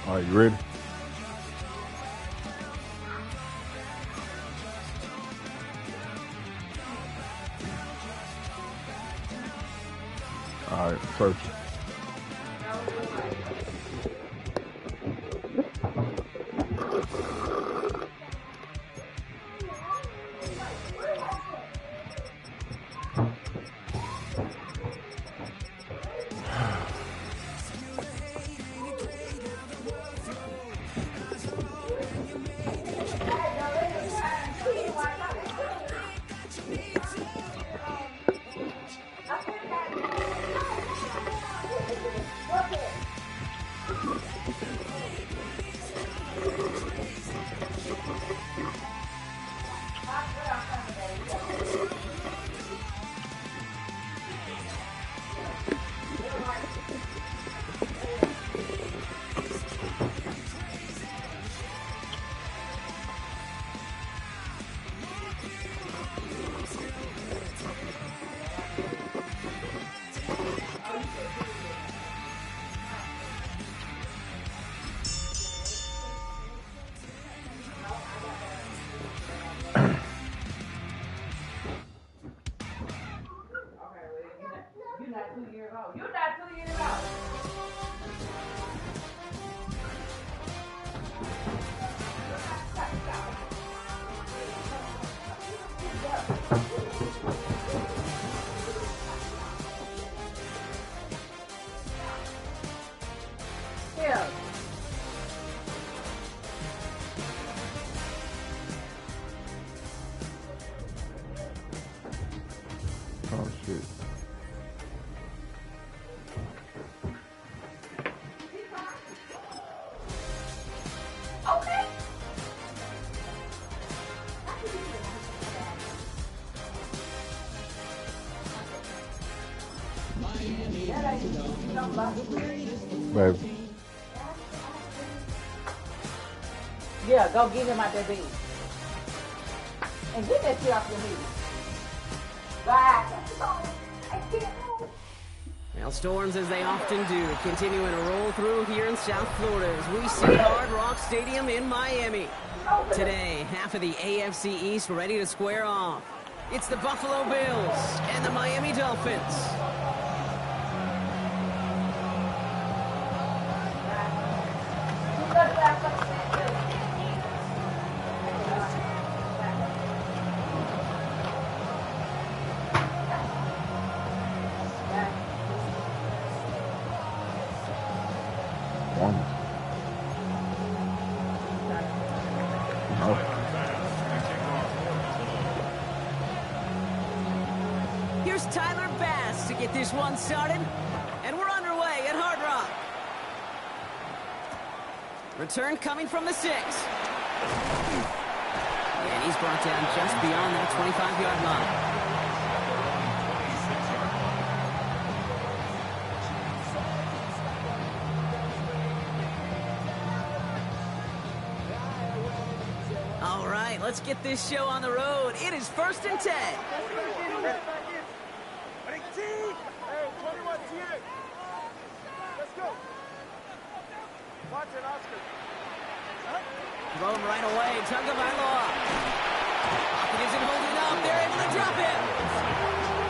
All right, you ready? All right, search. Oh shit. Baby. Yeah, go get him out that bed. And get that shit off your head. Bye. Well, storms, as they often do, continuing to roll through here in South Florida as we see Hard Rock Stadium in Miami. Today, half of the AFC East ready to square off. It's the Buffalo Bills and the Miami Dolphins. Here's Tyler Bass to get this one started, and we're underway at Hard Rock. Return coming from the 6. And he's brought down just beyond that 25-yard line. All right, let's get this show on the road. It is 1st and 10. Throw him right away. Tagovailoa. Pocket isn't holding up. They're able to drop him.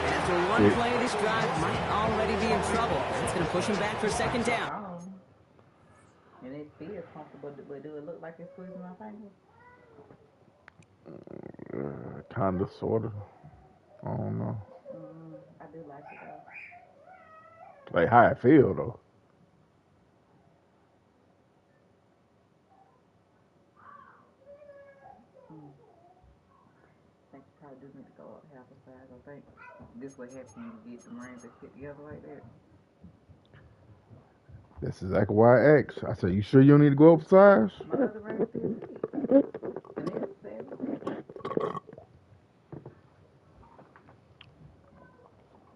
And after one play, this drive might already be in trouble. It's going to push him back for 2nd down. And it feels comfortable, but do it look like it's squeezing my finger? Kinda, sorta. I don't know. I do like it though. Like how I feel though. I think you probably do need to go up half a size. I think this what happens when you get some rings that fit together like that. That's exactly why I asked. I said, "You sure you don't need to go up a size?" My other rings fit. And it's 7.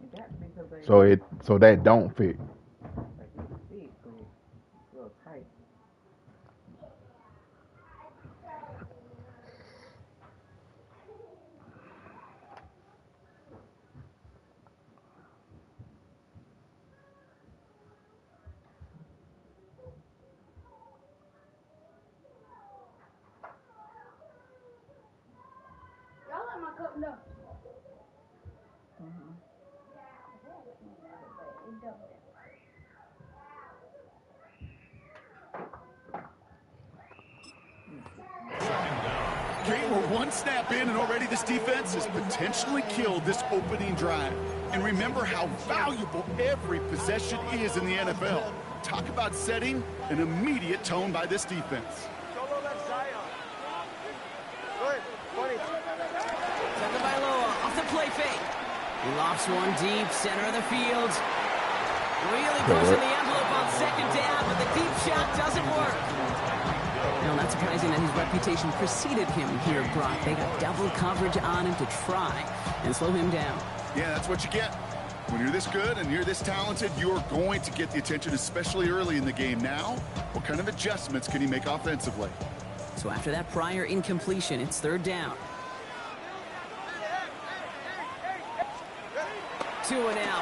It got to be because they So that don't fit. like it fit, but it's a little tight. Okay, we're one snap in, and already this defense has potentially killed this opening drive. And remember how valuable every possession is in the NFL. Talk about setting an immediate tone by this defense. Tagovailoa off the play fake. He lofts one deep, center of the field. Really goes in the envelope on second down, but the deep shot doesn't work. No, not surprising that his reputation preceded him here, Brock. They got double coverage on him to try and slow him down. Yeah, that's what you get. When you're this good and you're this talented, you're going to get the attention, especially early in the game. Now, what kind of adjustments can he make offensively? So after that prior incompletion, it's third down. 2-0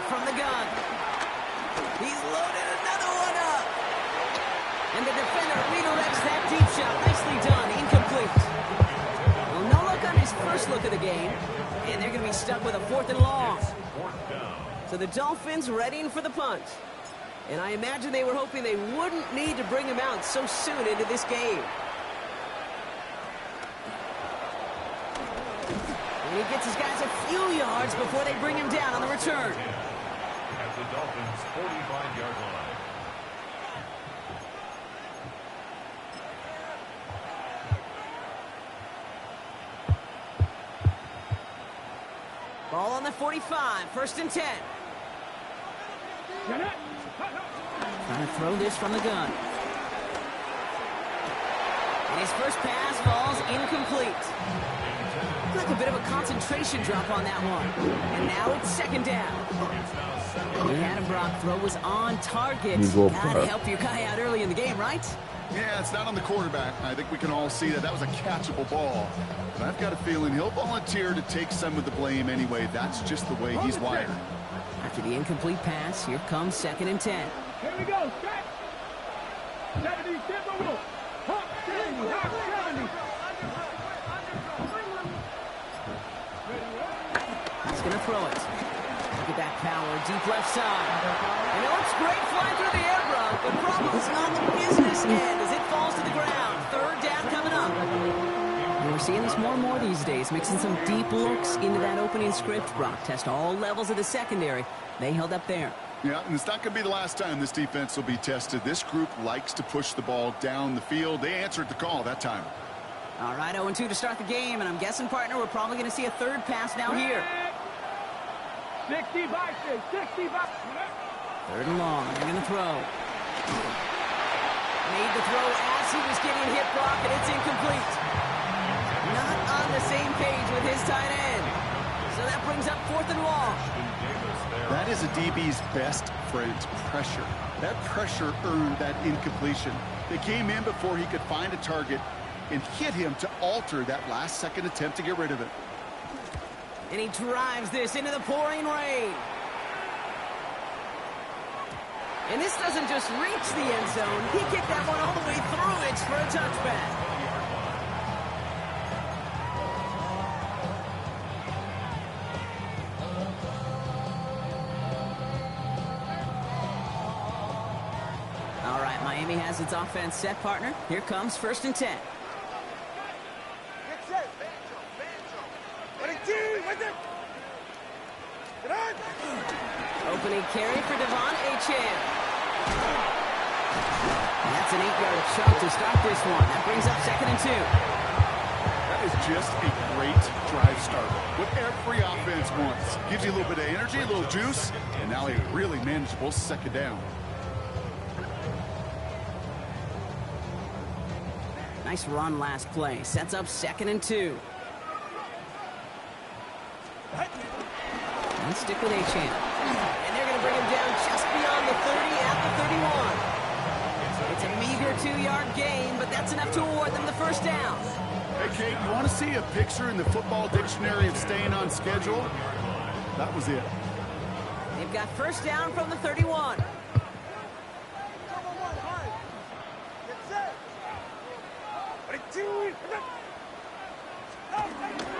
from the gun. He's loaded another one up. And the defender redirects that deep shot. Nicely done. Incomplete. Well, no look on his first look of the game. And they're going to be stuck with a 4th and long. So the Dolphins readying for the punt. And I imagine they were hoping they wouldn't need to bring him out so soon into this game. And he gets his guys a few yards before they bring him down on the return. At the Dolphins' 45-yard line. Ball on the 45, 1st and 10. Trying to throw this from the gun. And his first pass falls incomplete. Like a bit of a concentration drop on that one. And now it's 2nd down. He had him, Brock. Throw was on target. Gotta help your guy out early in the game, right? Yeah, it's not on the quarterback. I think we can all see that was a catchable ball. But I've got a feeling he'll volunteer to take some of the blame anyway. That's just the way he's wired. After the incomplete pass, here comes 2nd and 10. Here we go. Set. 70, tempo. Hawk 70, Hawk 70. He's going to throw it. Look at that power, deep left side. And it looks great flying through the air, bro. But problems on the business end as it falls to the ground. 3rd down coming up. And we're seeing this more and more these days, mixing some deep looks into that opening script. Brock test all levels of the secondary. They held up there. Yeah, and it's not going to be the last time this defense will be tested. This group likes to push the ball down the field. They answered the call that time. All right, 0-2 to start the game, and I'm guessing, partner, we're probably going to see a 3rd pass now here. 60 by 60 by 3rd and long. They're going to throw. Made the throw as he was getting hit, Brock, and it's incomplete. Not on the same page with his tight end. So that brings up 4th and long. That is a DB's best friend, pressure. That pressure earned that incompletion. They came in before he could find a target and hit him to alter that last-second attempt to get rid of it. And he drives this into the pouring rain. And this doesn't just reach the end zone. He kicked that one all the way through it for a touchback. All right, Miami has its offense set, partner. Here comes 1st and 10. Opening carry for Devon Achane. That's an 8-yard chunk to start this one. That brings up 2nd and 2. That is just a great drive start. What every offense wants. Gives you a little bit of energy, a little juice, and now a really manageable 2nd down. Nice run last play. Sets up 2nd and 2. And stick with Achane. And they're going to bring him down just beyond the 30 at the 31. It's a meager 2-yard gain, but that's enough to award them the 1st down. Hey, Kate, you want to see a picture in the football dictionary of staying on schedule? That was it. They've got 1st down from the 31.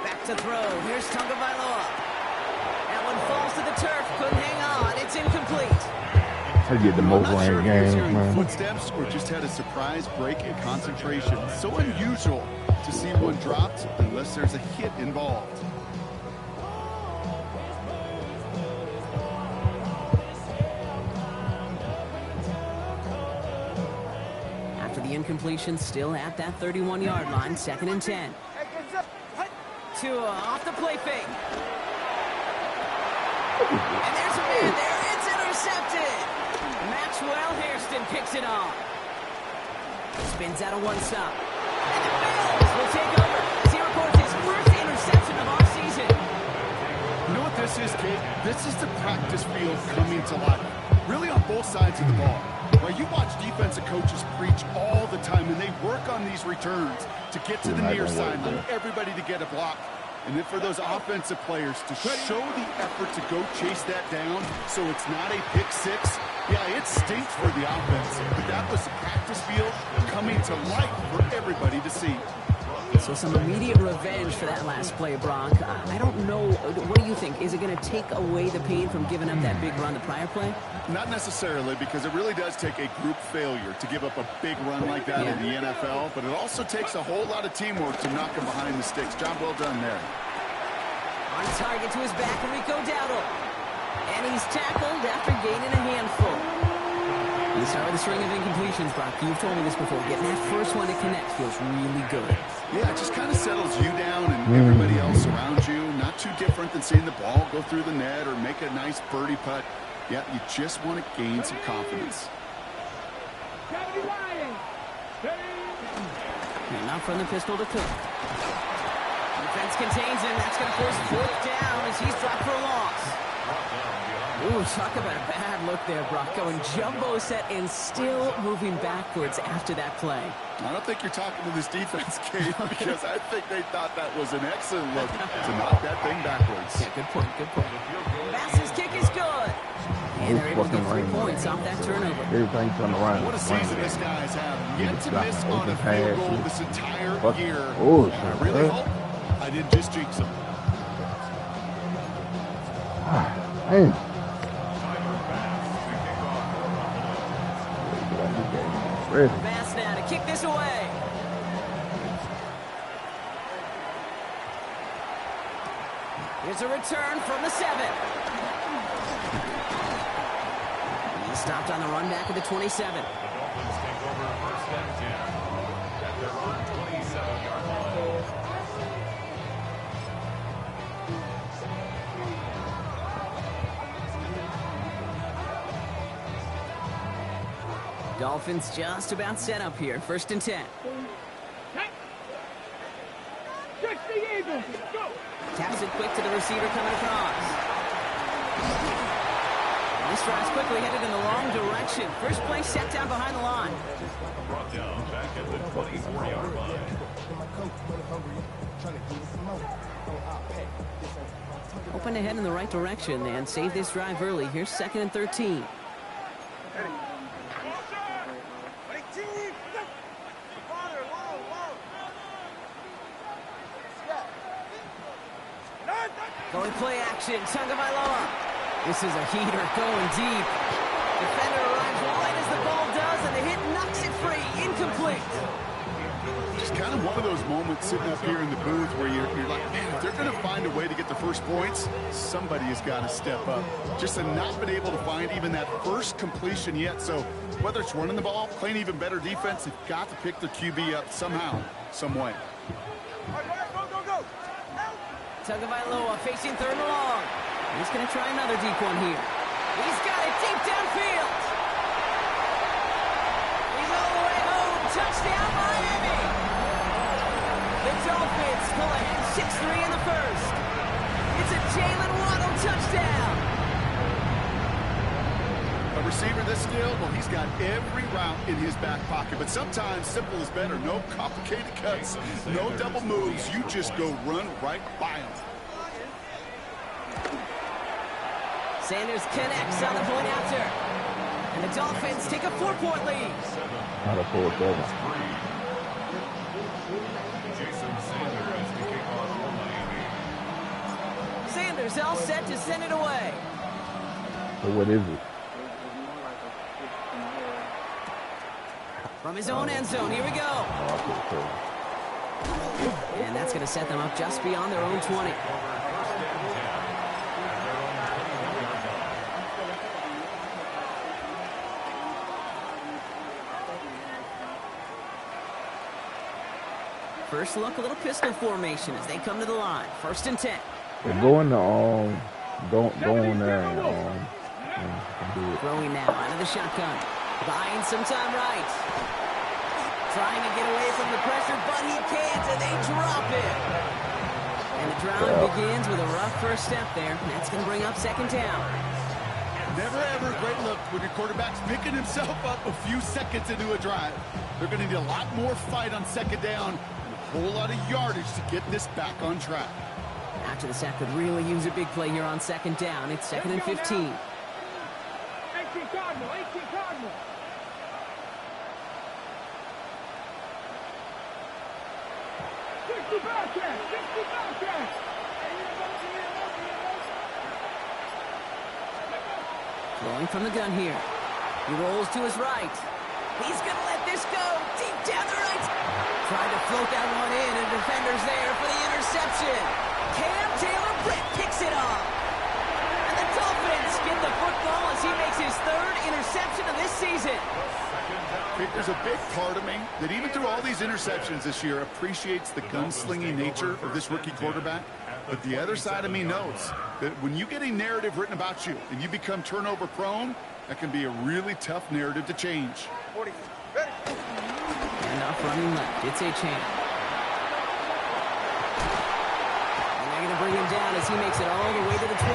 Back to throw. Here's Tagovailoa. That one falls to the turf. Couldn't hang on. It's incomplete. I get the most I'm not sure ranked if he was games, hearing man. footsteps or just had a surprise break in concentration. So unusual to see one dropped unless there's a hit involved. After the incompletion, still at that 31-yard line, 2nd and 10. Tua off the play fake. And there's a man there. It's intercepted. Maxwell Hairston picks it off. Spins out of one stop. And the Bills will take over as he records his first interception of our season. You know what this is, Kate? This is the practice field coming to life. Really on both sides of the ball. Right, you watch defensive coaches preach all the time, and they work on these returns to get to the near sideline, everybody to get a block. And then for those offensive players to show the effort to go chase that down so it's not a pick six, yeah, it stinks for the offense. But that was the practice field coming to life for everybody to see. So some immediate revenge for that last play, Brock. I don't know. What do you think? Is it going to take away the pain from giving up that big run the prior play? Not necessarily, because it really does take a group failure to give up a big run like that in the NFL. But it also takes a whole lot of teamwork to knock him behind the sticks. Job well done there. On target to his back, Rico Dowdle. And he's tackled after gaining a handful. You start with a string of incompletions, Brock. You've told me this before. Getting that first one to connect feels really good. Yeah, it just kind of settles you down and everybody else around you. Not too different than seeing the ball go through the net or make a nice birdie putt. Yeah, you just want to gain some confidence. And now from the pistol to Cook. Defense contains him. That's going to force 4th down as he's dropped for a loss. Ooh, talk about a bad look there, Brock. Going jumbo set and still moving backwards after that play. I don't think you're talking to this defense, Kate, because I think they thought that was an excellent look to knock that thing backwards. Yeah, good point, good point. Bass's kick is good. And they're able to get 3 points off that turnover. Everything's on the right. What a season this guy's having. Yet to miss on a field goal this entire year. Oh, I really hope I didn't just jinx him. Hey. Bass now to kick this away. Here's a return from the 7. He stopped on the run back at the 27. The Dolphins take over 1st and 10 at their own 27-yard line. Dolphins just about set up here. 1st and 10. Catch the Eagles. Go. Taps it quick to the receiver coming across. This drive's quickly headed in the wrong direction. First play set down behind the line. Brought down back at the 24-yard line. Hoping to head in the right direction and save this drive early. Here's 2nd and 13. Going play action, Tagovailoa. This is a heater going deep. Defender arrives right as the ball does, and the hit knocks it free. Incomplete. Just kind of one of those moments sitting up here in the booth where you're like, man, if they're going to find a way to get the first points, somebody has got to step up. Just to not been able to find even that first completion yet. So whether it's running the ball, playing even better defense, they've got to pick their QB up somehow, some way. Tagovailoa facing 3rd and long. He's going to try another deep one here. He's got it deep downfield. He's all the way home. Touchdown, Miami. The Dolphins pull ahead 6-3 in the first. It's a Jalen Waddle touchdown. A receiver this skilled, well, he's got every route in his back pocket. But sometimes simple is better. No complicated cuts, no double moves. You just go run right by him. Sanders connects on the point after. And the Dolphins take a 4-point lead. Not a 4-7. Jason Sanders to kick off for Miami. Sanders all set to send it away. So what is it? From his own end zone, here we go. And that's going to set them up just beyond their own 20. First look, a little pistol formation as they come to the line. 1st and 10. They're going to go in there and do it. Throwing now out of the shotgun. Buying some time right. Trying to get away from the pressure, but he can't, and they drop it. And the drive begins with a rough first step there. That's going to bring up 2nd down. Never ever a great look when your quarterback's picking himself up a few seconds into a drive. They're going to need a lot more fight on 2nd down and a whole lot of yardage to get this back on track. After the sack could really use a big play here on 2nd down. It's 2nd and 15. 18 Cardinal, 18 Cardinal. Throwing from the gun here. He rolls to his right. He's going to let this go deep down the right. Trying to float that one in, and defender's there for the interception. Cam Taylor-Britt picks it off. And the Dolphins get the football as he makes his 3rd interception of this season. I think there's a big part of me that even through all these interceptions this year appreciates the gunslinging nature of this rookie quarterback. But the other side of me knows that when you get a narrative written about you and you become turnover prone, that can be a really tough narrative to change. And off running left. It's a chance. And they're going to bring him down as he makes it all the way to the 12.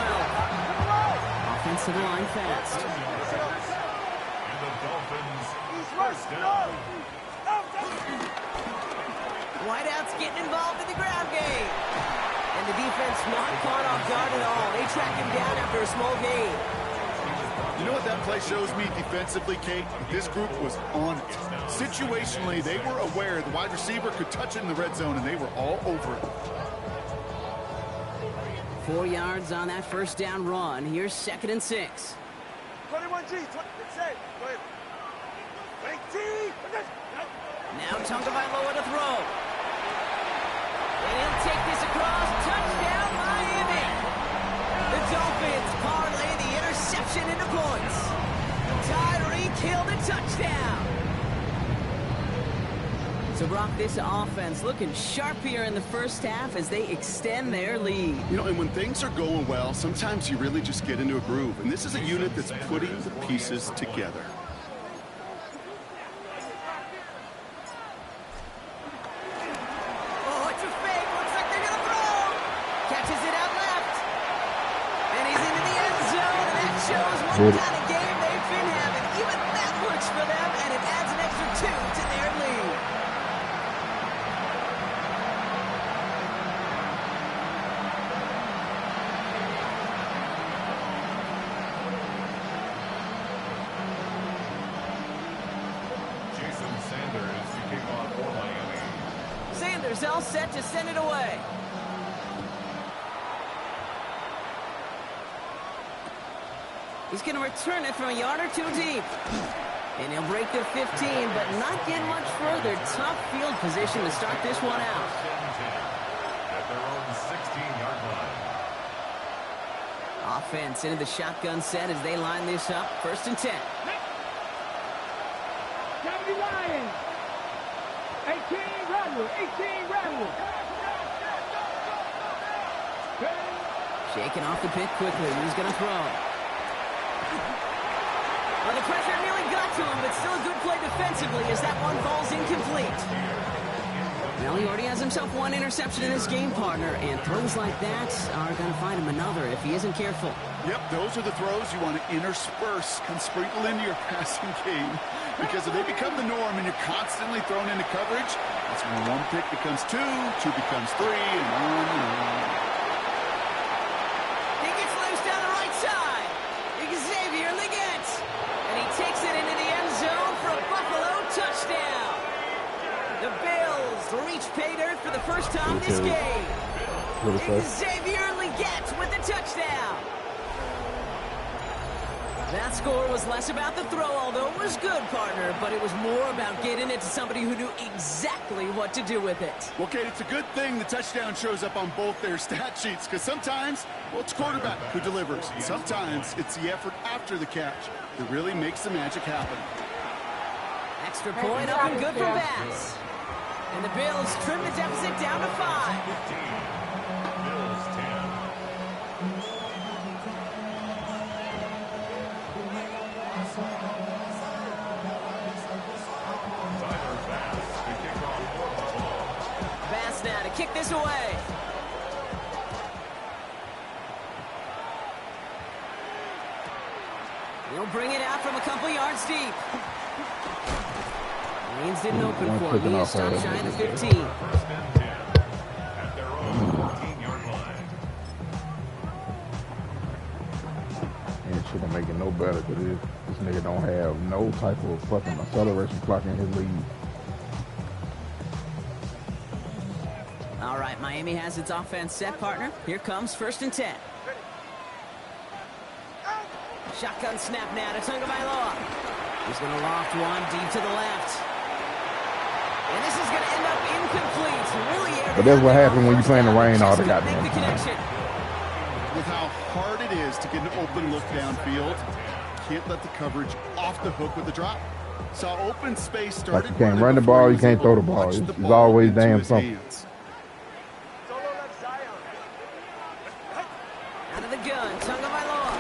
Offensive line fast. And the Dolphins first down. Whiteout's getting involved in the ground game. And the defense not caught off guard at all. They track him down after a small gain. You know what that play shows me defensively, Kate? This group was on it. Situationally, they were aware the wide receiver could touch it in the red zone, and they were all over it. 4 yards on that first down run. Here's 2nd and 6. 21G, 20, go ahead. 19. Now Tagovailoa to throw. And he'll take this across. Touchdown, Miami. The Dolphins parlay the interception into points. Tyreek Hill to touchdown. So, Brock, this offense looking sharp here in the first half as they extend their lead. You know, and when things are going well, sometimes you really just get into a groove. And this is a unit that's putting the pieces together. Oh, it's a fake. Looks like they're going to throw. Catches it out left. And he's into the end zone. And that shows what kind of game they've been having. Even that works for them, and it adds an extra 2 to their lead. Sanders all set to send it away. He's going to return it from a yard or 2 deep. And he'll break the 15, but not get much further. Tough field position to start this one out. At their own 16-yard line. Offense into the shotgun set as they line this up. 1st and 10. 70 Lions. 18 Rebel. 18 Rebel. Shaking off the pit quickly. He's going to throw. Well, the pressure nearly got to him, but still a good play defensively as that one falls incomplete. Well, he already has himself 1 interception in this game, partner, and throws like that are going to find him another if he isn't careful. Yep, those are the throws you want to intersperse and sprinkle into your passing game, because if they become the norm and you're constantly thrown into coverage, that's when 1 pick becomes 2, 2 becomes 3, and on and on. He gets loose down the right side. Xavier Leggett, and he takes it into the end zone for a Buffalo touchdown. The Bills reach pay dirt for the first time this game. Xavier Leggett with the touchdown. That score was less about the throw, although it was good, partner, but it was more about getting it to somebody who knew exactly what to do with it. Well, Kate, it's a good thing the touchdown shows up on both their stat sheets, because sometimes, well, it's quarterback who delivers. Sometimes it's the effort after the catch that really makes the magic happen. Extra point up and good for Bass. And the Bills trim the deficit down to 5. 15. Bills 10. Bass now to kick this away. He'll bring it out from a couple yards deep. Lanes didn't open for him. He is stopped shy of the 15. First and 10 at their own 14-yard line. And it shouldn't make it no better because this nigga don't have no type of fucking acceleration clock in his lead. All right, Miami has its offense set, partner. Here comes 1st and 10. Shotgun snap now to Tagovailoa. He's going to loft one deep to the left. And this is going to end up incomplete. Really, but that's what happens when you play in the rain all the goddamn time. With how hard it is to get an open look downfield, can't let the coverage off the hook with the drop. Saw open space started. Like you can't run the ball, you can't throw the ball. It's always damn something. Out of the gun, Tagovailoa.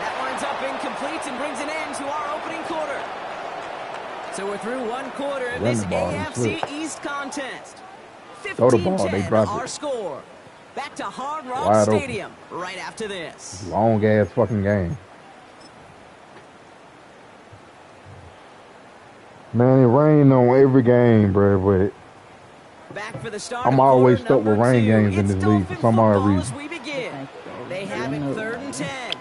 That winds up incomplete and brings an end to our opening quarter. So we're through one quarter of this AFC East contest. 15-10 our score. Back to Hard Rock Stadium right after this. Long ass fucking game. Man, it rained on every game, bro, but back for the start. I'm always stuck with rain games in this league for some odd reason. We begin. They have it 3rd and 10.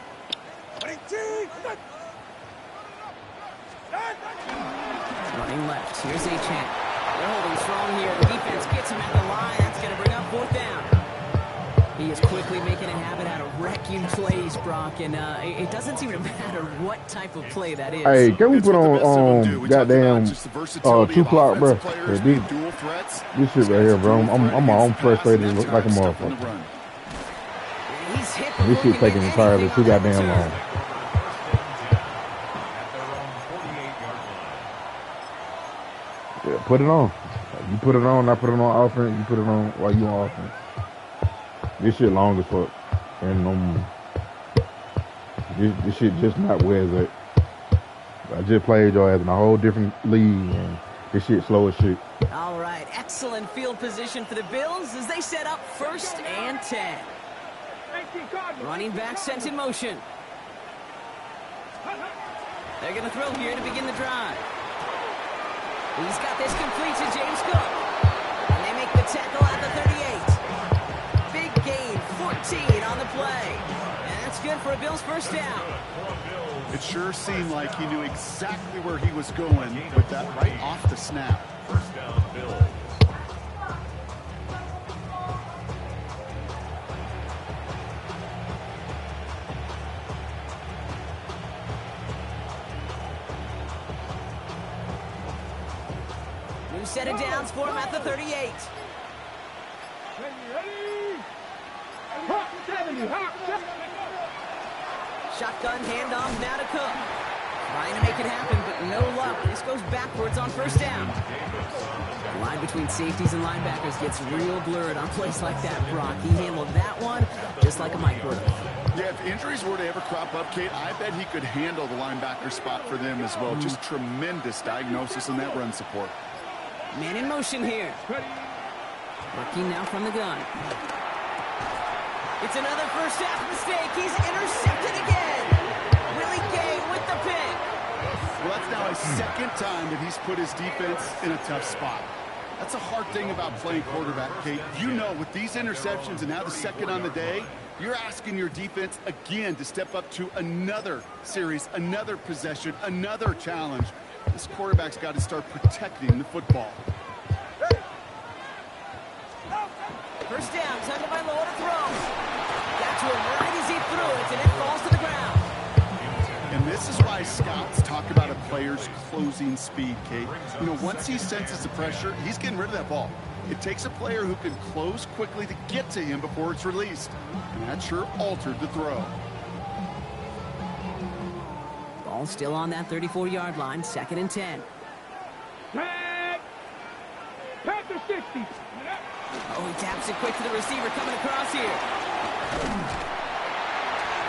Running left. Here's Achane. They're holding strong here. The defense gets him at the line. That's going to bring up 4th down. He is quickly making a habit out of wrecking plays, Brock, and it doesn't seem to matter what type of play that is. Hey, can we put on goddamn 2 clock, bro? This shit right here, bro. I'm frustrated like a motherfucker. This shit taking entirely too goddamn long. Yeah, put it on. You put it on, I put it on offense. You put it on while you on offense. This shit long as fuck. And this shit just not where it's at. I just played your ass in a whole different league, and this shit slow as shit. All right, excellent field position for the Bills as they set up 1st and 10. Running back sent in motion. They're going to throw here to begin the drive. He's got this complete to James Cook. And they make the tackle at the 38. Big gain, 14 on the play. And that's good for a Bills 1st down. It sure seemed like he knew exactly where he was going with that right off the snap. 1st down, Bills. Set of downs for him at the 38. Shotgun handoff now to Cook. Trying to make it happen, but no luck. This goes backwards on 1st down. The line between safeties and linebackers gets real blurred on plays like that, Brock. He handled that one just like a micro. Yeah, if injuries were to ever crop up, Kate, I bet he could handle the linebacker spot for them as well. Just tremendous diagnosis in that run support. Man in motion here. Working now from the gun. It's another 1st half mistake. He's intercepted again. Willie Gay with the pick. Well, that's now his 2nd time that he's put his defense in a tough spot. That's a hard thing about playing quarterback, Kate. You know, with these interceptions and now the 2nd on the day, you're asking your defense again to step up to another series, another possession, another challenge. This quarterback's got to start protecting the football. 1st down, Tagovailoa to throw. Got to him right as he threw it, and it falls to the ground. scouts talk about a player's closing speed, Kate. You know, once he senses the pressure, he's getting rid of that ball. It takes a player who can close quickly to get to him before it's released. And that sure altered the throw. Ball still on that 34-yard line, 2nd and 10. Tag. Panther 60. Oh, he taps it quick to the receiver coming across here.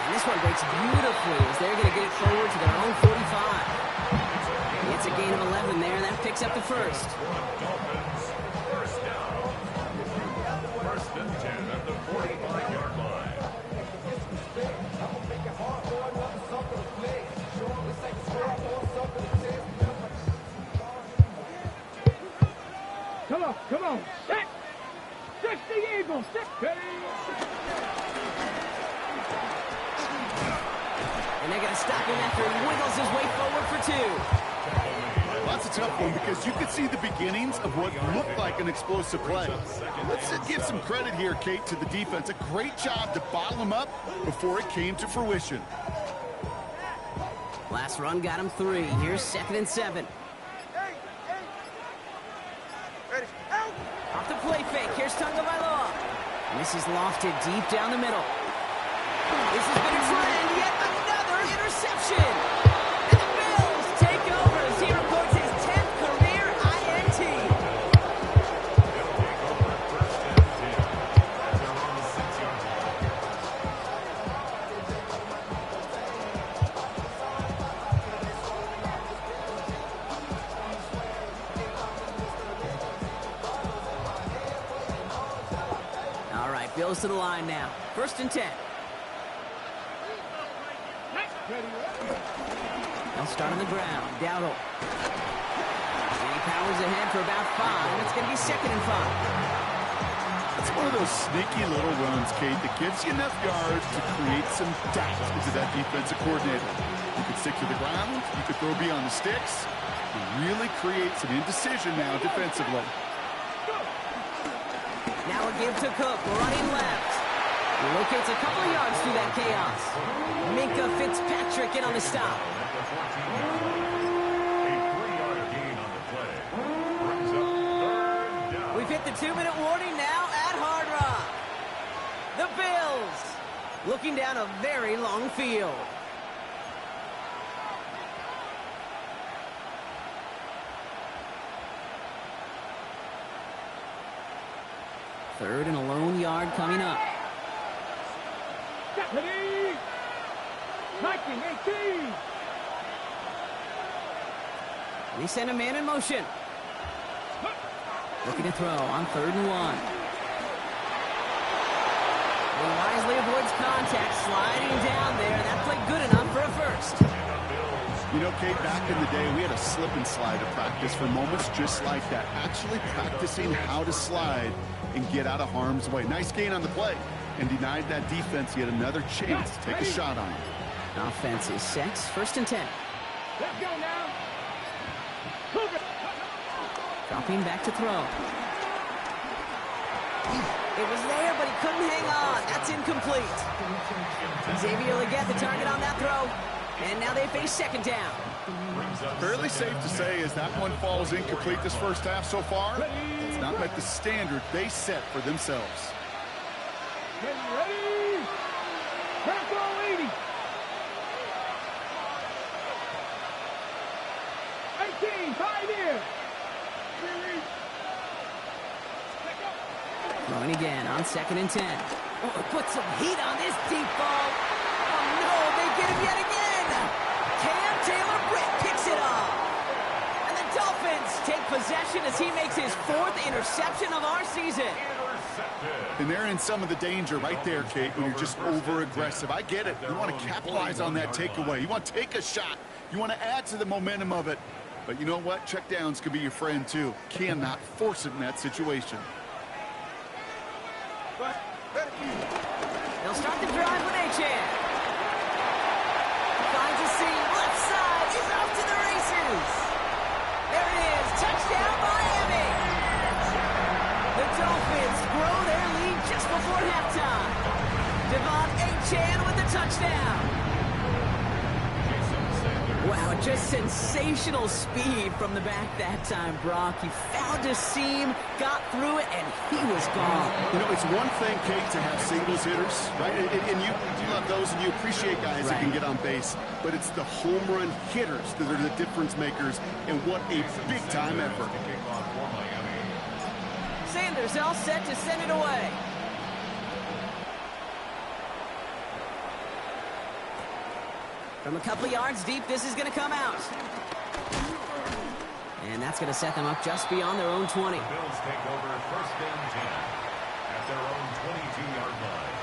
And this one breaks beautifully as they're going to get it forward to their own 45. It's a gain of 11 there, and that picks up the first. First down. First and 10 at the 45-yard line. Come on. Set. 60 Eagles. 60. And they're going to stop him after he wiggles his way forward for 2. Well, that's a tough one because you could see the beginnings of what looked like an explosive play. Let's give some credit here, Kate, to the defense. A great job to bottle him up before it came to fruition. Last run got him 3. Here's 2nd and 7. Ready? Out! Off the play fake. Here's Tagovailoa. And this is lofted deep down the middle. This has been a trend. Yet another interception. And the Bills take over as he records his 10th career INT. They'll take over first and 10 at their own 6-yard line. All right, Bills to the line now. 1st and 10. They'll start on the ground. Dowdle. And he powers ahead for about 5. It's going to be 2nd and 5. It's one of those sneaky little runs, Kate, that gives you enough yards to create some doubt into that defensive coordinator. You could stick to the ground. You could throw beyond the sticks. And really create some indecision now defensively. Now a give to Cook, running left. He locates a couple of yards through that chaos. Minka Fitzpatrick in on the stop. A 3-yard gain on the play. Brings up 3rd down. We've hit the 2-minute warning now at Hard Rock. The Bills looking down a very long field. Third and a lone yard coming up. Deputy. 1918. They send a man in motion. Looking to throw on 3rd and 1. He wisely avoids contact, sliding down there. That played good enough for a first. You know, Kate, back in the day, we had a slip and slide to practice for moments just like that. Actually practicing how to slide and get out of harm's way. Nice gain on the play and denied that defense yet another chance to take a shot on him. Offense is set. 1st and 10. Let's go now. Dropping back to throw. It was there, but he couldn't hang on. That's incomplete. Xavier Legette the target on that throw. And now they face 2nd down. Fairly safe to say as that one falls incomplete this first half so far, it's not met the standard they set for themselves. Ready? Purple 80. 18, 5 here. Throwing again on 2nd and 10. Oh, put some heat on this deep ball. Oh, no, they get him yet again. Cam Taylor-Britt picks it up. And the Dolphins take possession as he makes his 4th interception of our season. And they're in some of the danger right there, Kate, when you're just over-aggressive. I get it. You want to capitalize on that takeaway. You want to take a shot. You want to add to the momentum of it. But you know what? Checkdowns can be your friend, too. Cannot force it in that situation. They'll start the drive with Achane. Finds a seam. Left side. He's off to the races. There it is. Touchdown, Miami. The Dolphins grow their lead just before halftime. Devon Achane with the touchdown. Wow, just sensational speed from the back that time, Brock. He found a seam, got through it, and he was gone. You know, it's one thing, Kate, to have singles hitters, right? And you love those, and you appreciate guys that can get on base. But it's the home run hitters that are the difference makers, and what a big-time effort. Sanders all set to send it away. From a couple yards deep, this is going to come out. And that's going to set them up just beyond their own 20. The Bills take over 1st and 10 at their own 22-yard line.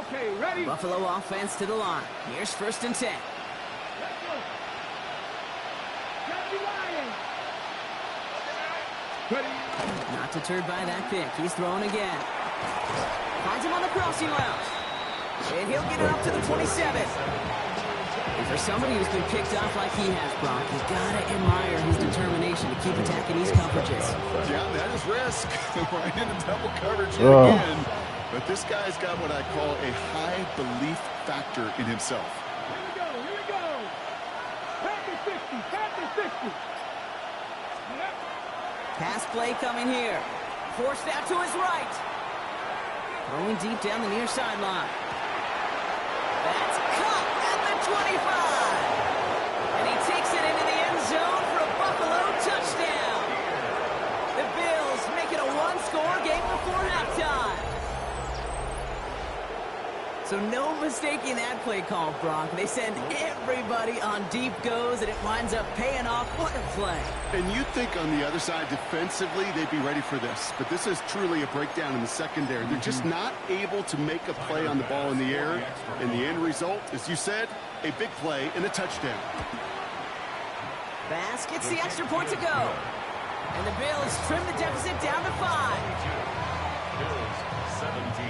Okay, ready? Buffalo offense to the line. Here's 1st and 10. Let's go. Got the Lions. Ready? Not deterred by that pick. He's throwing again. Finds him on the crossing route. And he'll get it up to the 27. And for somebody who's been picked off like he has, Brock, you've got to admire his determination to keep attacking these coverages. Yeah, that is risk. Right into double coverage again. But this guy's got what I call a high belief factor in himself. Here we go, here we go. Pass the 60. Yep. Pass play coming here. Forced out to his right. Throwing deep down the near sideline. That's caught at the 25. And he takes it into the end zone for a Buffalo touchdown. The Bills make it a one-score game before halftime. So no mistaking that play call, Brock. They send everybody on deep goes, and it winds up paying off. What a play. And you'd think on the other side, defensively, they'd be ready for this. But this is truly a breakdown in the secondary. They're just not able to make a play on the ball in the air. And the end result, as you said, a big play and a touchdown. Bass gets the extra point to go. And the Bills trim the deficit down to 5. Bills 17.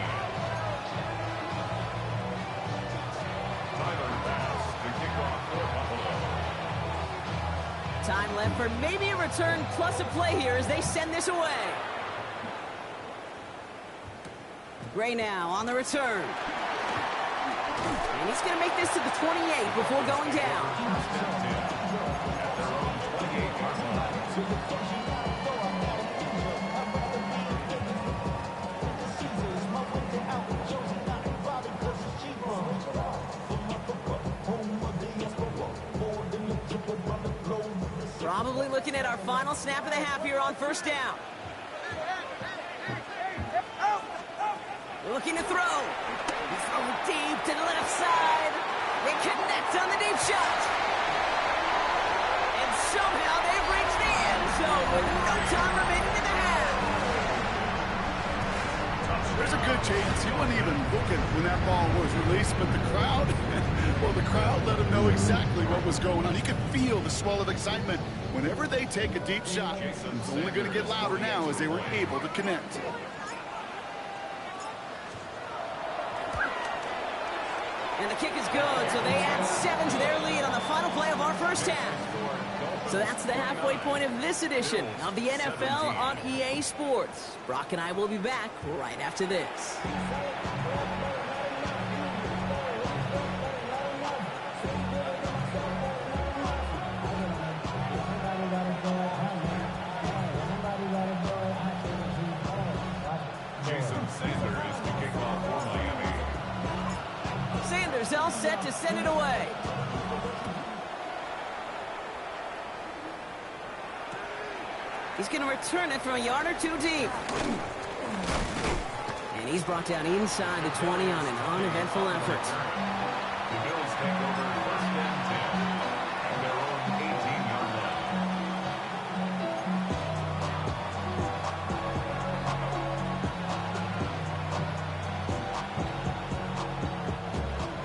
Time left for maybe a return plus a play here as they send this away. Gray now on the return. And he's going to make this to the 28 before going down. Probably looking at our final snap of the half here on 1st down. Looking to throw. He's throwing deep to the left side. They connect on the deep shot. And somehow they've reached the end zone with no time remaining in the half. There's a good chance he wasn't even looking when that ball was released, but the crowd, well, the crowd let him know exactly what was going on. You could feel the swell of excitement. Whenever they take a deep shot, it's only going to get louder now as they were able to connect. And the kick is good, so they add 7 to their lead on the final play of our 1st half. So that's the halfway point of this edition of the NFL on EA Sports. Brock and I will be back right after this. Sanders all set to send it away. He's going to return it from a yard or 2 deep. And he's brought down inside the 20 on an uneventful effort. The Bills take over 1st and 10 at their own 18-yard line.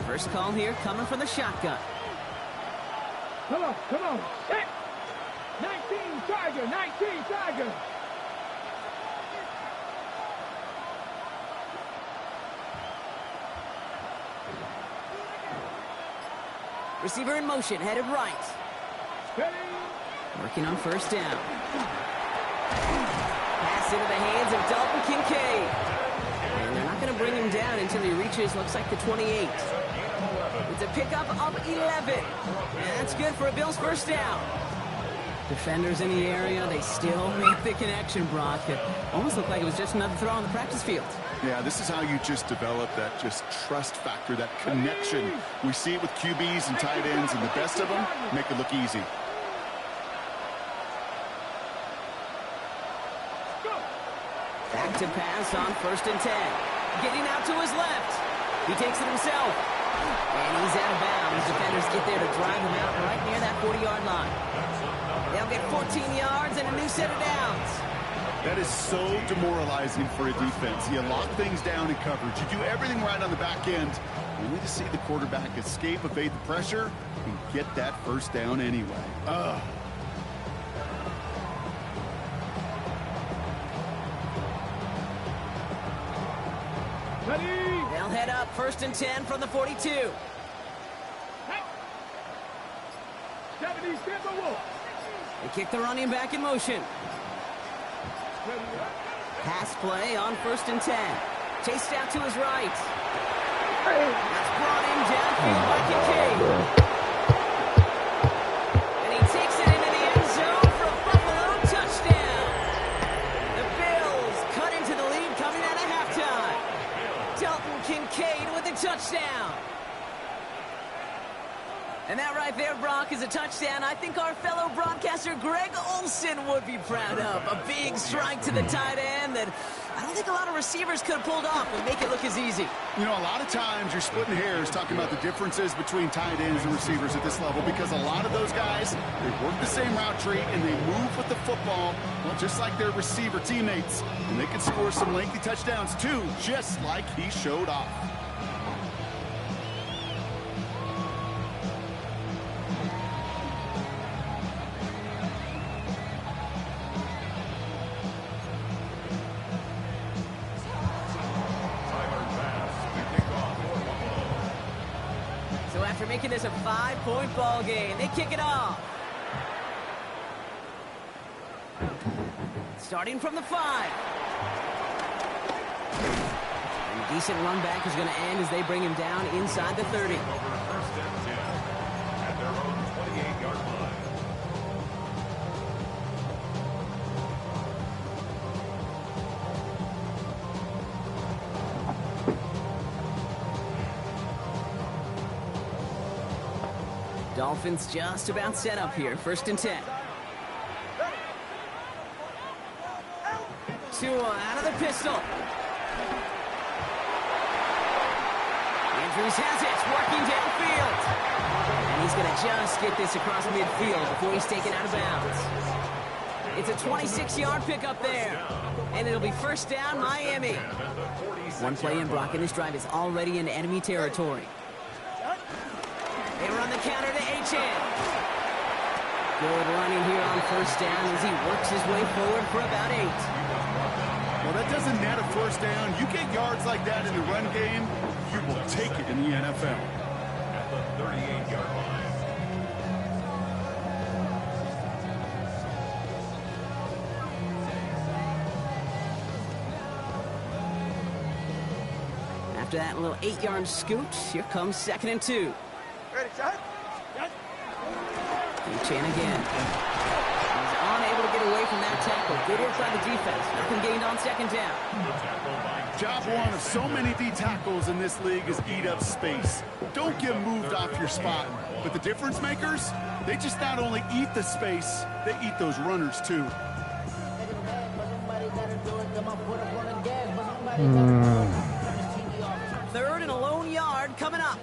First call here coming from the shotgun. Come on. Set. 19 Tiger. Receiver in motion, headed right. Ready. Working on 1st down. Pass into the hands of Dalton Kincaid. And they're not going to bring him down. until he reaches, looks like the 28. It's a pickup of 11. And that's good for a Bills first down. Defenders in the area, they still make the connection, Brock. It almost looked like it was just another throw on the practice field. Yeah, this is how you just develop that just trust factor, that connection. We see it with QBs and tight ends, and the best of them make it look easy. Back to pass on 1st and 10. Getting out to his left. He takes it himself. And he's out of bounds. Defenders get there to drive him out right near that 40-yard line. They'll get 14 yards and a new set of downs. That is so demoralizing for a defense. You lock things down in coverage. You do everything right on the back end, only to see the quarterback escape, evade the pressure, and get that first down anyway. Ugh. They'll head up 1st and 10 from the 42. They kick the running back in motion. Pass play on 1st and 10. Chased out to his right. That's brought in downfield by Kincaid. And he takes it into the end zone for a Buffalo touchdown. The Bills cut into the lead coming out of halftime. Dalton Kincaid with a touchdown. And that right there, Brock, is a touchdown I think our fellow broadcaster Greg Olsen would be proud of. A big strike to the tight end that I don't think a lot of receivers could have pulled off and make it look as easy. You know, a lot of times you're splitting hairs talking about the differences between tight ends and receivers at this level, because a lot of those guys, they work the same route tree and they move with the football, well, just like their receiver teammates. And they can score some lengthy touchdowns too, just like he showed off. After making this a 5-point ball game, they kick it off. Starting from the 5. And a decent run back is going to end as they bring him down inside the 30. Over 1st and 10 at their own 28-yard line. Dolphins just about set up here. 1st and 10. Tua out of the pistol. Andrews has it, working downfield. And he's going to just get this across midfield before he's taken out of bounds. It's a 26-yard pickup there. And it'll be 1st down, Miami. One play in, Brock, and this drive is already in enemy territory. They run the counter to HN. Good running here on 1st down as he works his way forward for about 8. Well, that doesn't net a 1st down. You get yards like that in the run game, you will take it in the NFL. At the 38-yard line. After that little 8-yard scoot, here comes 2nd and 2. Ready, shot. Chan again. He's unable to get away from that tackle. Good work by the defense. Nothing gained on 2nd down. Job one of so many D tackles in this league is eat up space. Don't get moved off your spot. But the difference makers, they just not only eat the space, they eat those runners too. 3rd and a lone yard coming up.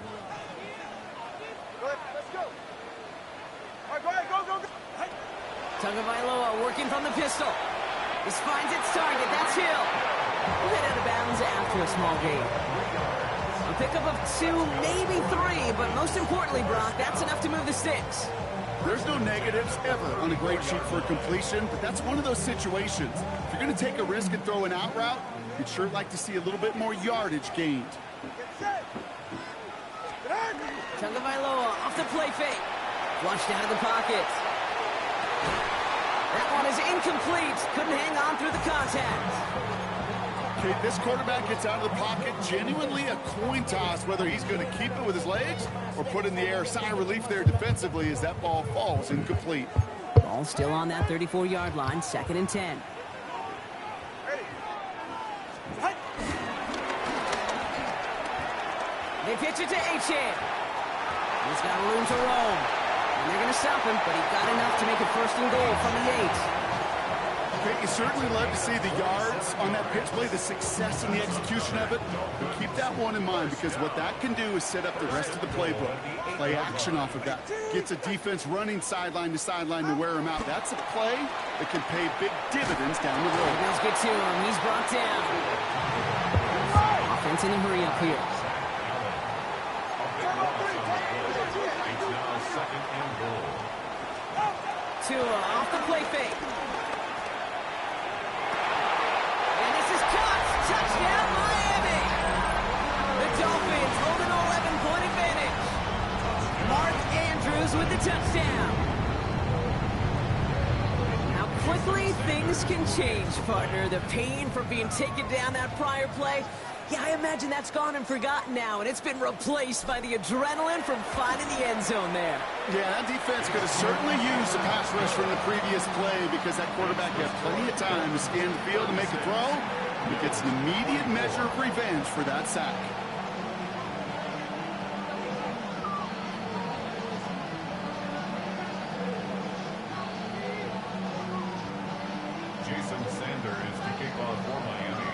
Let's go. All right, go ahead, go. Tagovailoa working from the pistol. This finds its target. That's Hill. We'll head out of bounds after a small gain. A pickup of 2, maybe 3, but most importantly, Brock, that's enough to move the sticks. There's no negatives ever on a great sheet for a completion, but that's one of those situations. If you're going to take a risk and throw an out route, you'd sure like to see a little bit more yardage gained. Get set. Tagovailoa off the play fake. Flushed out of the pocket. That one is incomplete. Couldn't hang on through the contact. Okay, this quarterback gets out of the pocket, genuinely a coin toss, whether he's going to keep it with his legs or put it in the air. Sigh of relief there defensively as that ball falls incomplete. Ball still on that 34-yard line, 2nd and 10. They pitch it to Achane. He's got room to roam. And they're going to stop him, but he got enough to make it 1st and goal from the 8. Okay, you certainly love to see the yards on that pitch play, the success in the execution of it. But keep that one in mind, because what that can do is set up the rest of the playbook. Play action off of that. Gets a defense running sideline to sideline to wear him out. That's a play that can pay big dividends down the road. Let's get to him. He's brought down. Offense in a hurry up here. Tua off the play fake. And this is caught. Touchdown, Miami. The Dolphins hold an 11-point advantage. Mark Andrews with the touchdown. How quickly things can change, partner. The pain for being taken down that prior play. Yeah, I imagine that's gone and forgotten now, and it's been replaced by the adrenaline from finding the end zone there. Yeah, that defense could have certainly used a pass rush from the previous play because that quarterback had plenty of time to scan the field and make a throw. He gets an immediate measure of revenge for that sack. Jason Sanders to kick off for Miami.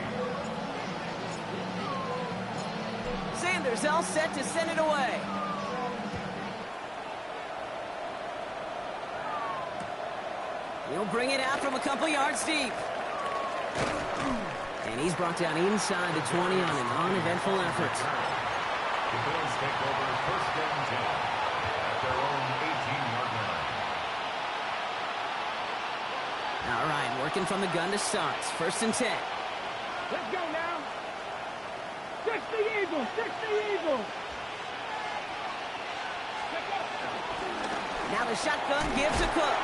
Sanders all set to send it away. He'll bring it out from a couple yards deep. And he's brought down inside the 20 on an uneventful effort. The Bills take over 1st and 10 at their own 18-yard line. All right, working from the gun to start. 1st and 10. Let's go now. 6 the Eagles. 6 the Eagles. Now the shotgun gives to Cook.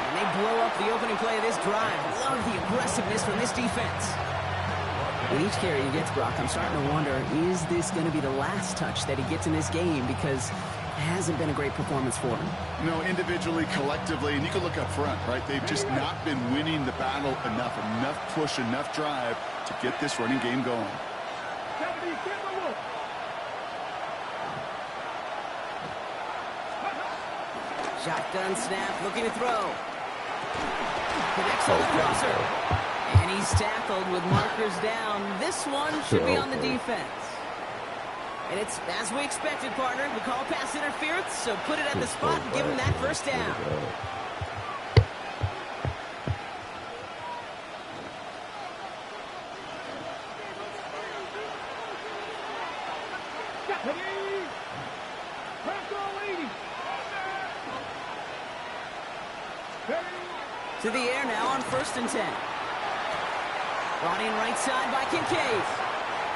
And they blow up the opening play of this drive. Love the aggressiveness from this defense. With each carry he gets, Brock, I'm starting to wonder, is this going to be the last touch that he gets in this game? Because it hasn't been a great performance for him. You know, individually, collectively, and you can look up front, right? They've just not been winning the battle enough push, enough drive to get this running game going. Shotgun snap, looking to throw. Connects on the crosser. And he's tackled with markers down. This one should be on the defense. And it's as we expected, partner. We call pass interference, so put it at the spot and give him that 1st down. To the air now on 1st and 10. Brought in right side by Kincaid.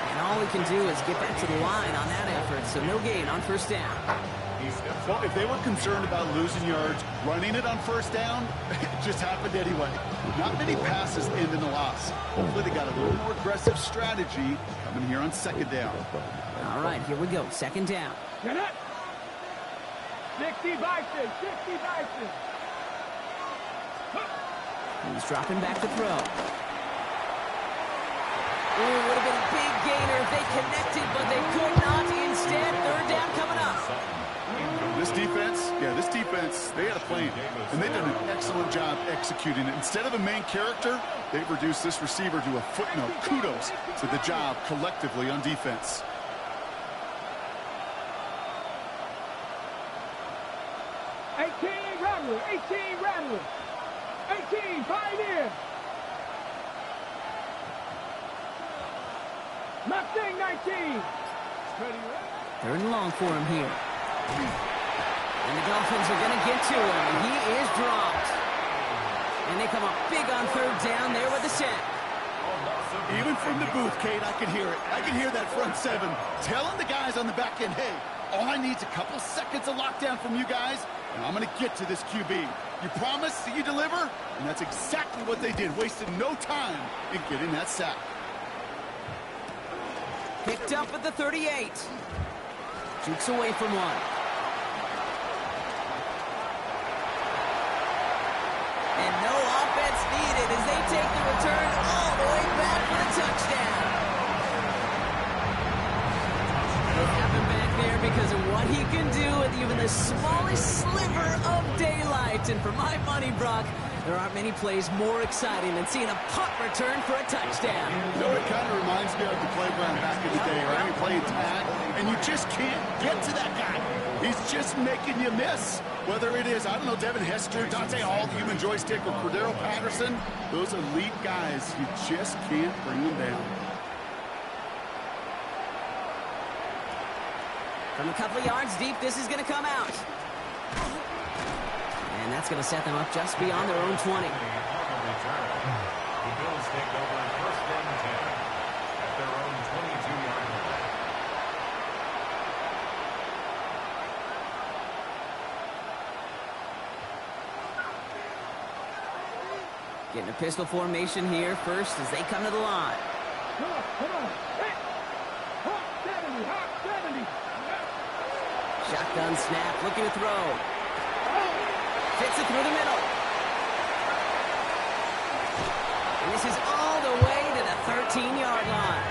And all he can do is get back to the line on that effort, so no gain on 1st down. Well, if they were concerned about losing yards, running it on 1st down, it just happened anyway. Not many passes end in a loss. Hopefully they got a little more aggressive strategy coming here on 2nd down. All right, here we go. 2nd down. Get it. 60 Bison. 60 Bison. He's dropping back to throw. Ooh, would have been a big gainer if they connected, but they could not. Instead, 3rd down coming up. This defense, they had a plan, and they've done an excellent job executing it. Instead of a main character, they've reduced this receiver to a footnote. Kudos to the job collectively on defense. Rattler. 18 Rattler. 18 Pioneer. Mustang 19. 3rd and long for him here. And the Dolphins are going to get to him. He is dropped. And they come up big on 3rd down there with the sack. Even from the booth, Kate, I can hear it. I can hear that front 7 telling the guys on the back end, hey, all I need is a couple seconds of lockdown from you guys, and I'm going to get to this QB. You promise that you deliver? And that's exactly what they did, wasted no time in getting that sack. Picked up at the 38. Shoots away from one. And no offense needed as they take the return all the way back for the touchdown. They have him back there because of what he can do with even the smallest sliver of daylight. And for my money, Brock, there aren't many plays more exciting than seeing a punt return for a touchdown. You know, it kind of reminds me of the playground back in the day, right? You're playing tag, and you just can't get to that guy. He's just making you miss. Whether it is, I don't know, Devin Hester, Dante Hall, the human joystick, or Cordero Patterson, those elite guys, you just can't bring them down. From a couple of yards deep, this is going to come out. And that's going to set them up just beyond their own 20. The Bills take over first and 10 at their own 22-yard line. Getting a pistol formation here first as they come to the line. Come on. Hey. Hawk 70. Shotgun snap, looking to throw. Fits it through the middle. And this is all the way to the 13-yard line.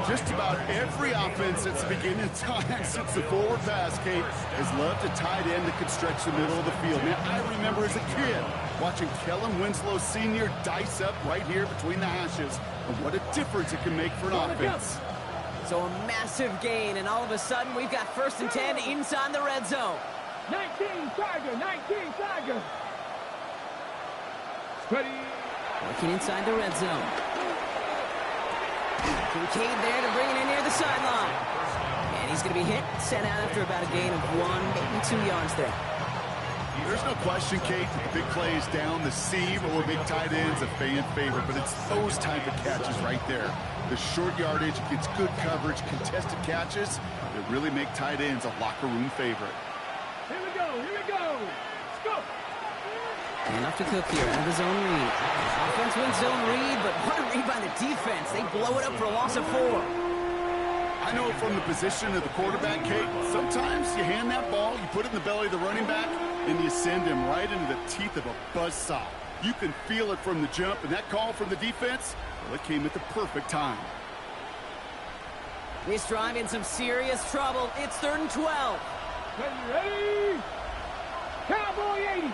Just about every offense that's beginning time since the forward pass, Kate, has loved a tight end that could stretch the middle of the field. Man, I remember as a kid watching Kellen Winslow Sr. dice up right here between the hashes. And what a difference it can make for an offense. So a massive gain, and all of a sudden we've got 1st and 10 inside the red zone. 19 Tiger. Ready. Working inside the red zone. Kincaid there to bring it in near the sideline. And he's going to be hit, sent out after about a gain of 1, maybe 2 yards there. There's no question, Kate, big plays down the seam or big tight ends a fan favorite, but it's those type of catches right there. The short yardage gets good coverage, contested catches that really make tight ends a locker room favorite. Here we go. Let's go. Enough to Cook here, out of the zone read. Offense wins zone read, but what a read by the defense. They blow it up for a loss of 4. I know from the position of the quarterback, Kate, sometimes you hand that ball, you put it in the belly of the running back, and you send him right into the teeth of a buzzsaw. You can feel it from the jump, and that call from the defense, well, it came at the perfect time. This drive in some serious trouble. It's 3rd and 12. Ready. Cowboy 80.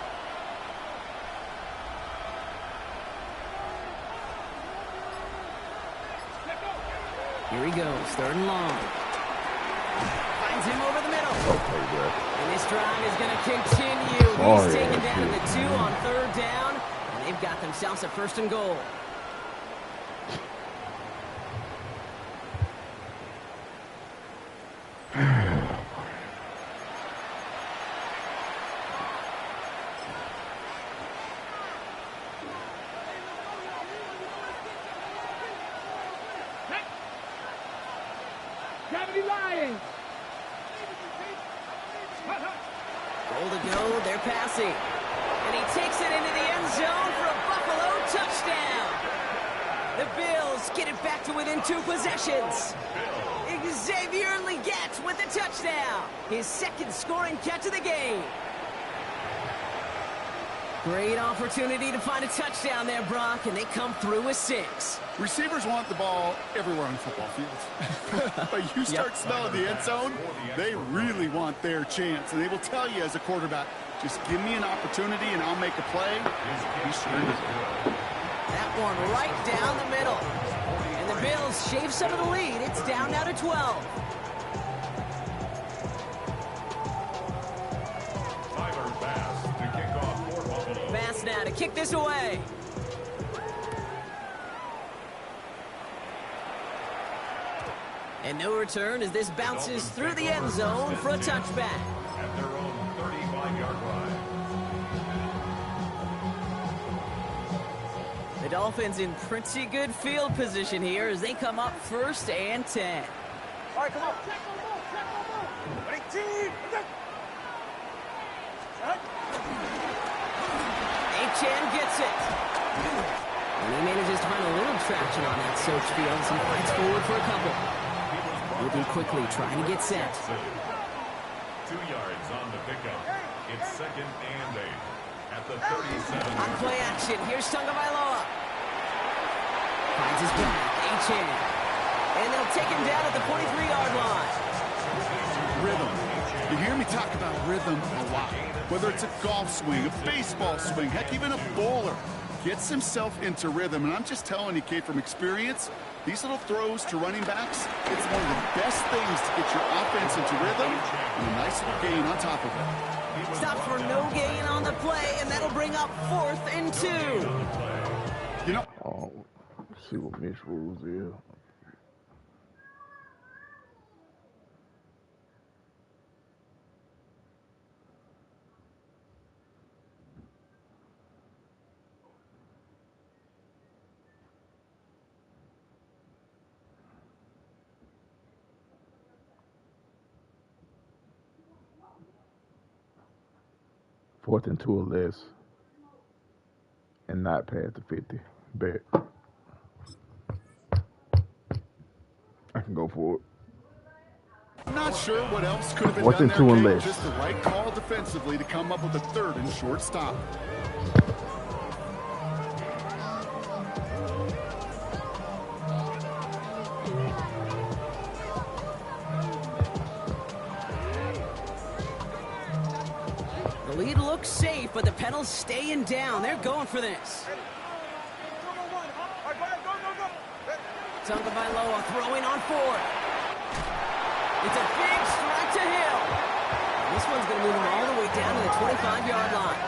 Here he goes, 3rd and long. Finds him over the middle. And this drive is going to continue. He's taken down to the 2 on 3rd down, and they've got themselves a 1st and goal. Goal to go, they're passing. And he takes it into the end zone for a Buffalo touchdown. The Bills get it back to within 2 possessions. Xavier Legette with the touchdown. His 2nd scoring catch of the game. Great opportunity to find a touchdown there, Brock, and they come through with 6. Receivers want the ball everywhere on football fields. But you start smelling the end zone, they really want their chance. And they will tell you as a quarterback, just give me an opportunity and I'll make a play. He sure did. That one right down the middle. And the Bills shave some of the lead. It's down now to 12. Bass now to kick this away. And no return as this bounces through the end zone for a touchback. At their own 35-yard line. The Dolphins in pretty good field position here as they come up 1st and 10. All right, come on. Ready, team. Achane gets it. And he manages to find a little traction on that search field as he fights forward for a couple. Moving quickly, trying to get set. 2 yards on the pickup. It's 2nd and 8 at the 37. On play action, here's Tagovailoa. Finds his back, H-hand. And they'll take him down at the 43-yard line. Rhythm. You hear me talk about rhythm a lot. Whether it's a golf swing, a baseball swing, heck, even a bowler gets himself into rhythm. And I'm just telling you, Kate, from experience, these little throws to running backs, it's one of the best things to get your offense into rhythm and a nice little gain on top of it. Stops for no gain on the play, and that'll bring up 4th and 2. You know, Let's see what Mitch rules is. Fourth and 2 or less, and not past the 50. Bet. I can go for it. I'm not sure what else could have been 4th done and 2 and there, less. Kate. Just the right call defensively to come up with a 3rd and short stop. The lead looks safe, but the Penals staying down. They're going for this. Tagovailoa throwing on 4th. It's a big strike to Hill. This one's going to move him all the way down to the 25-yard line.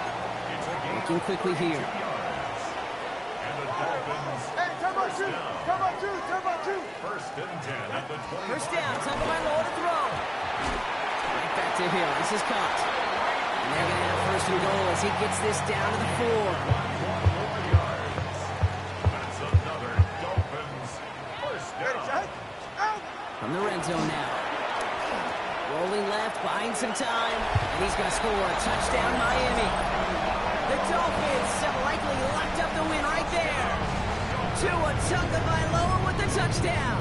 Looking quickly here. And the Dolphins. Hey, turn by two. Turn by two. Turn by two. 1st and 10 at the 20. First down, Tagovailoa to throw. Right back to Hill. This is caught. And they're going to have 1st and goal as he gets this down to the 4. 1 more yards. That's another Dolphins 1st down. From the red zone now. Rolling left, buying some time, and he's going to score a touchdown, Miami. The Dolphins have likely locked up the win right there. Tua Tagovailoa with the touchdown.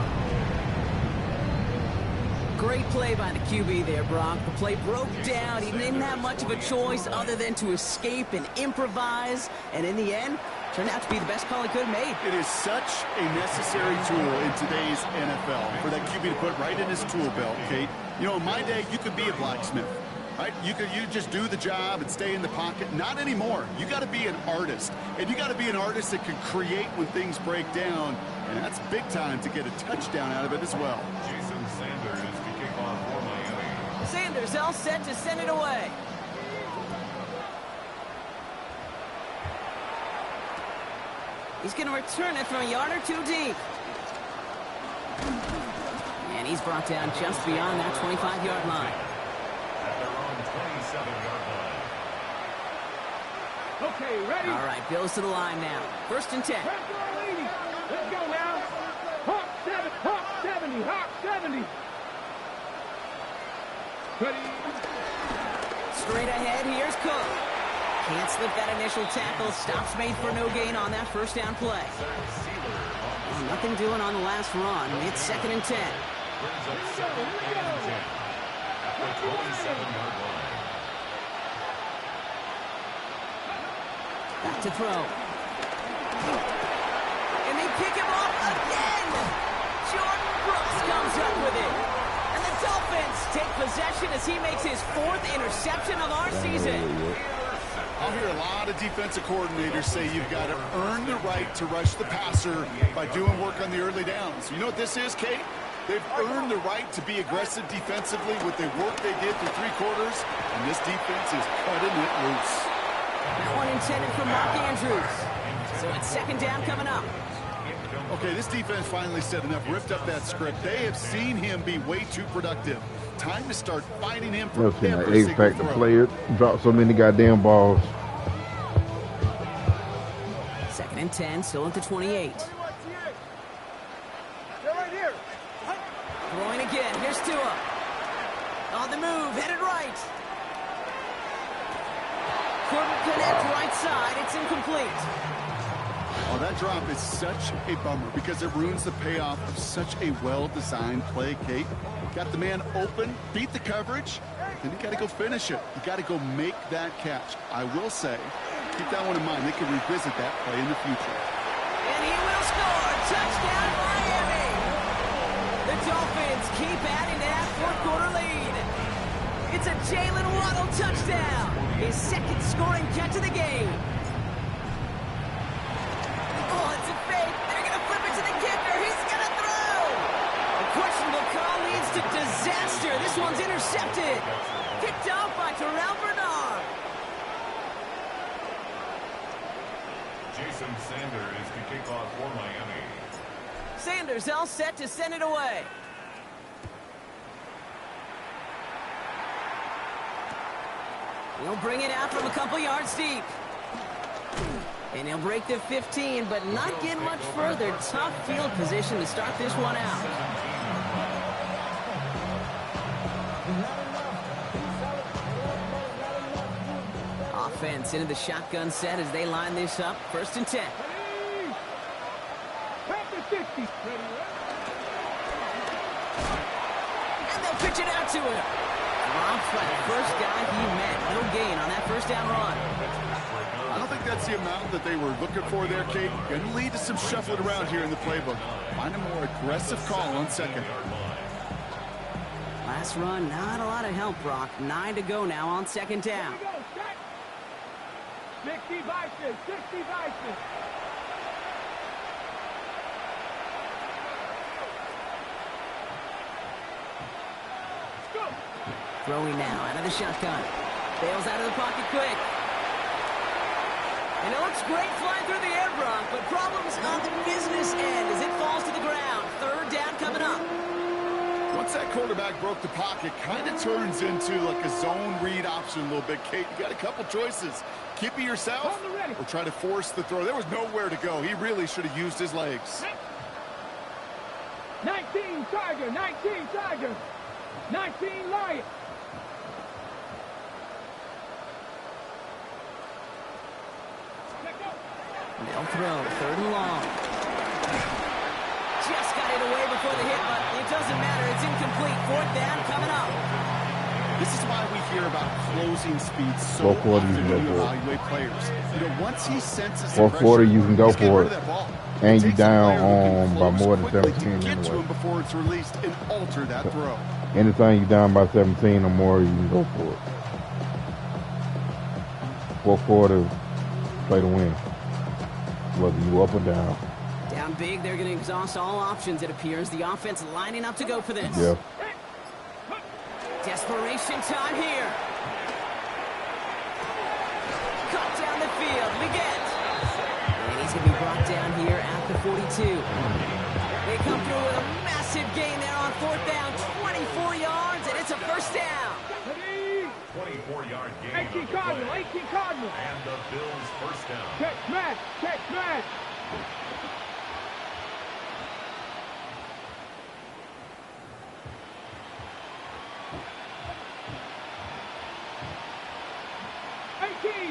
Great play by the QB there, Brock. The play broke down. He didn't have much of a choice other than to escape and improvise, and in the end, turned out to be the best call he could have made. It is such a necessary tool in today's NFL for that QB to put right in his tool belt, Kate. You know, in my day, you could be a blacksmith, right? You just do the job and stay in the pocket. Not anymore. You got to be an artist, and you got to be an artist that can create when things break down, and that's big time to get a touchdown out of it as well. Jason Sanders to kick off for Miami. Sanders all set to send it away. He's going to return it from a yard or 2 deep. And he's brought down just beyond that 25-yard line. At their own 27-yard line. Okay, ready? All right, Bills to the line now. 1st and 10. Let's go now. Hawk 70. Hawk 70. Ready? Straight ahead, here's Cook. Can't slip that initial tackle. Stops made for no gain on that 1st down play. Well, nothing doing on the last run. It's 2nd and 10. Brings up 2nd and 10 at the 27-yard line. Back to throw. And they pick him off again. Jordan Brooks comes up with it. And the Dolphins take possession as he makes his 4th interception of our season. I'll hear a lot of defensive coordinators say you've got to earn the right to rush the passer by doing work on the early downs. You know what this is, Kate? They've earned the right to be aggressive defensively with the work they did through 3 quarters, and this defense is cutting it loose. That one intended for Mark Andrews. So it's 2nd down coming up. Okay, this defense finally said enough, ripped up that script. They have seen him be way too productive. Time to start fighting him for every single X-Factor throw. player dropped so many goddamn balls. 2nd and 10, still at the 28. They're right here. Throwing again, here's Tua. On the move, headed right. Couldn't connect right side, it's incomplete. Oh, That drop is such a bummer because it ruins the payoff of such a well-designed play, Kate. Got the man open, beat the coverage, then you got to go finish it. You got to go make that catch. I will say, keep that one in mind. They can revisit that play in the future. And he will score. Touchdown, Miami. The Dolphins keep adding to that fourth-quarter lead. It's a Jalen Waddle touchdown. His second scoring catch of the game. Oh, it's a fake. They're going to flip it to the kicker. He's going to throw. A questionable call leads to disaster. This one's intercepted. Picked off by Terrell Bernard. Jason Sanders to kick off for Miami. Sanders all set to send it away. He'll bring it out from a couple yards deep. And he'll break the 15, but not get much further. Tough field position to start this one out. Offense into the shotgun set as they line this up. 1st and 10. And they'll pitch it out to him. Drops by the first guy he met. No gain on that first down run. I don't think that's the amount that they were looking for there, Kate. Going to lead to some shuffling around here in the playbook. Find a more aggressive call on second. Last run, not a lot of help, Brock. 9 to go now on 2nd down. 60 vices, 60 vices. Throwing now out of the shotgun. Bails out of the pocket quick. And it looks great flying through the air, Brock, but problems on the business end as it falls to the ground. 3rd down coming up. Once that quarterback broke the pocket, kind of turns into like a zone read option a little bit, Kate. You got a couple choices. Keep it yourself or try to force the throw. There was nowhere to go. He really should have used his legs. 19 Tiger, 19 Tiger, 19 Lion. They'll throw. 3rd and long. Just got it away before the hit, but it doesn't matter. It's incomplete. 4th down coming up. This is why we hear about closing speed so often when you evaluate players. You know, once he senses the pressure, 440, you can go for it. And you down by by more than 17 get to him anyway. before it's released and alter that throw. Anything you down by 17 or more, you can go for it. 440, play to win. Whether you up or down. Down big, they're going to exhaust all options, it appears. The offense lining up to go for this. Yeah. Desperation time here. Cut down the field. Leggett. And he's going to be brought down here at the 42. They come through with a massive gain there on 4th down. 24 yards, and it's a 1st down. 24-yard gain. 18 Cardinal, 18 Cardinal. And the Bills' 1st down. Catch match, catch match.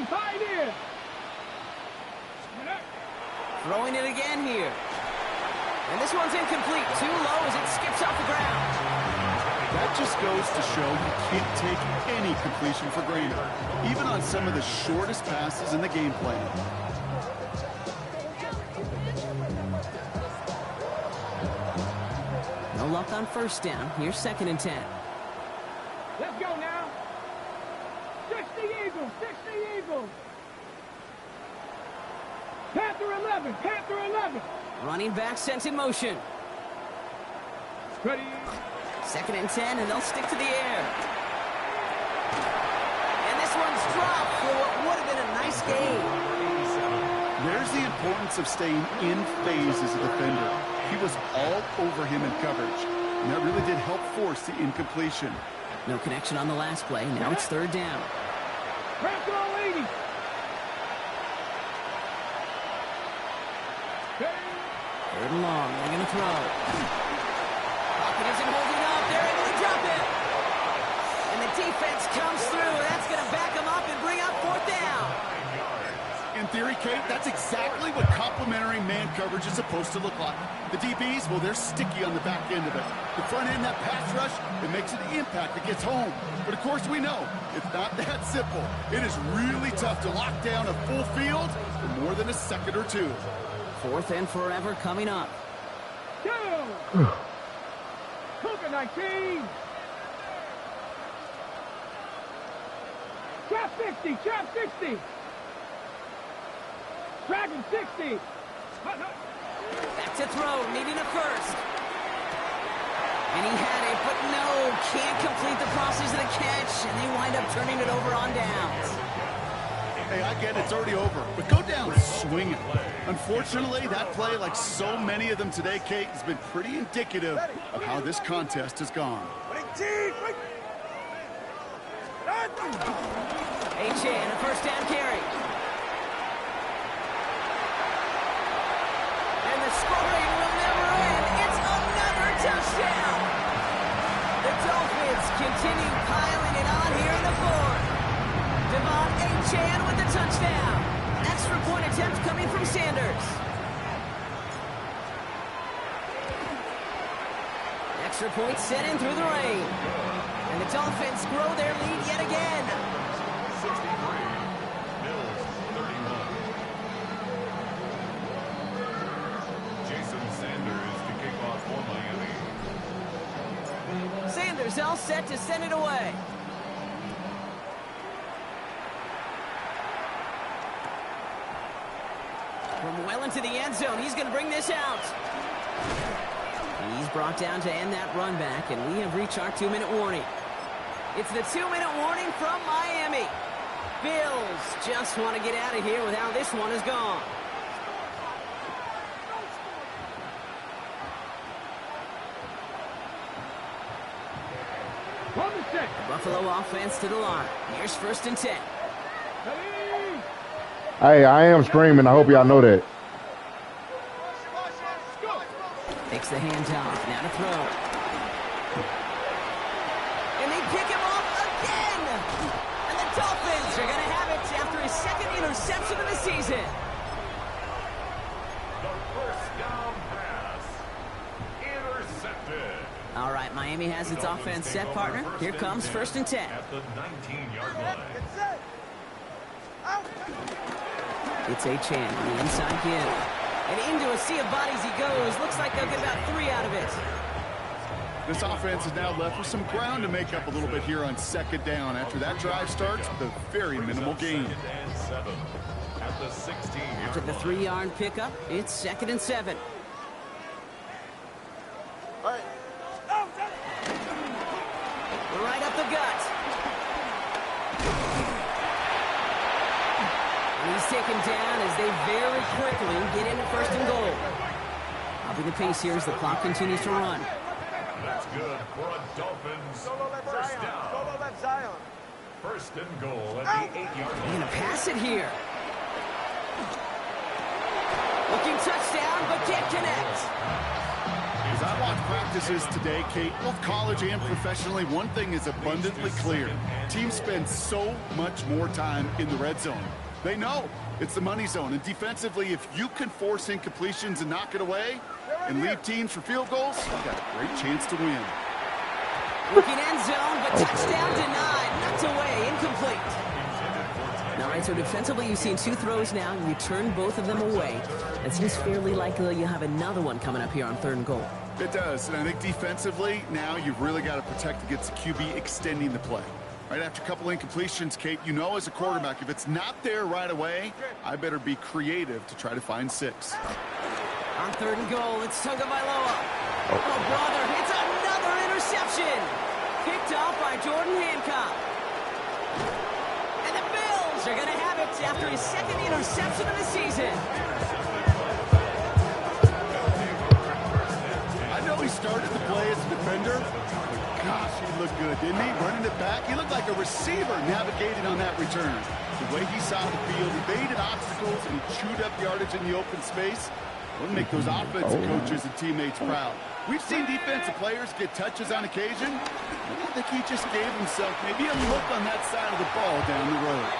Pioneer. Throwing it again here. And this one's incomplete. Too low as it skips off the ground. That just goes to show you can't take any completion for granted, even on some of the shortest passes in the game plan. No luck on 1st down. Here's 2nd and 10. Let's go now. 60 Eagles, 60 Eagles. Panther 11, Panther 11. Running back sent in motion. Ready. 2nd and 10, and they'll stick to the air. And this one's dropped for what would have been a nice gain. There's the importance of staying in phase as a defender. He was all over him in coverage, and that really did help force the incompletion. No connection on the last play. Now it's 3rd down. Panther on 80. 3rd and long. They're going to throw. Pocket isn't holding up. They're able to drop it. And the defense comes through. That's going to back them up and bring up 4th down. In theory, Kate, that's exactly what complementary man coverage is supposed to look like. The DBs, well, they're sticky on the back end of it. The front end, that pass rush, it makes an impact that gets home. But of course we know, it's not that simple. It is really tough to lock down a full field for more than a second or two. 4th and forever coming up. Go! Cougar 19! Trap 60! Trap 60! Dragon 60! Back to throw, needing a first. And he had it, but no, can't complete the process of the catch, and they wind up turning it over on downs. Hey, I get it's already over, but go down swinging. Unfortunately, that play, like so many of them today, Kate, has been pretty indicative of how this contest has gone. H.A. and a first down carry. And the scoring will never end. It's another touchdown. The Dolphins continue piling it on here in the 4th. Devon H.A. with the touchdown. Extra point attempt coming from Sanders. Extra point set in through the rain. And the Dolphins grow their lead yet again. 63, Bills 31. Jason Sanders to kick off for Miami. Sanders all set to send it away. From well into the end zone, he's going to bring this out. He's brought down to end that run back, and we have reached our 2-minute warning. It's the 2-minute warning from Miami. Bills just want to get out of here with how this one is gone. The Buffalo offense to the line. Here's 1st and 10. Hey, I am streaming. I hope y'all know that. Takes the handoff. Now to throw. And they pick him off again. And the Dolphins are going to have it after his 2nd interception of the season. The first down pass. Intercepted. All right, Miami has its offense set, partner. Here comes 1st and 10. At the 19-yard line. It's H.A. on the inside give. And into a sea of bodies he goes. Looks like they'll get about 3 out of it. This offense is now left with some ground to make up a little bit here on 2nd down. After that drive starts, with a very minimal gain. 2nd and 7. At the 16. After the 3-yard pickup, it's 2nd and 7. Right up the gut. And he's taken down as they very quickly get into 1st and goal. I'll be the pace here as the clock continues to run. That's good for a Dolphins first down. 1st and goal at the 8-yard They're line. going to pass it here. Looking touchdown, but can't connect. As I watch practices today, Kate, both college and professionally, one thing is abundantly clear. Teams spend so much more time in the red zone. They know it's the money zone. And defensively, if you can force incompletions and knock it away and leave teams for field goals, you've got a great chance to win. Looking end zone, but touchdown denied. Knocked away, incomplete. All right, so defensively, you've seen 2 throws now. You turn both of them away. It seems fairly likely you have another one coming up here on 3rd and goal. It does, and I think defensively, now you've really got to protect against the QB extending the play. Right after a couple incompletions, Kate, you know as a quarterback, if it's not there right away, I better be creative to try to find 6. On 3rd and goal, it's Tagovailoa. Oh, brother, it's another interception. Picked off by Jordan Hancock. And the Bills are going to have it after his 2nd interception of the season. I know he started the play as a defender. Gosh, he looked good, didn't he? Running it back. He looked like a receiver navigating on that return. The way he saw the field, evaded obstacles, and he chewed up yardage in the open space. Wouldn't make those offensive coaches and teammates proud. We've seen defensive players get touches on occasion. I think he just gave himself maybe a look on that side of the ball down the road.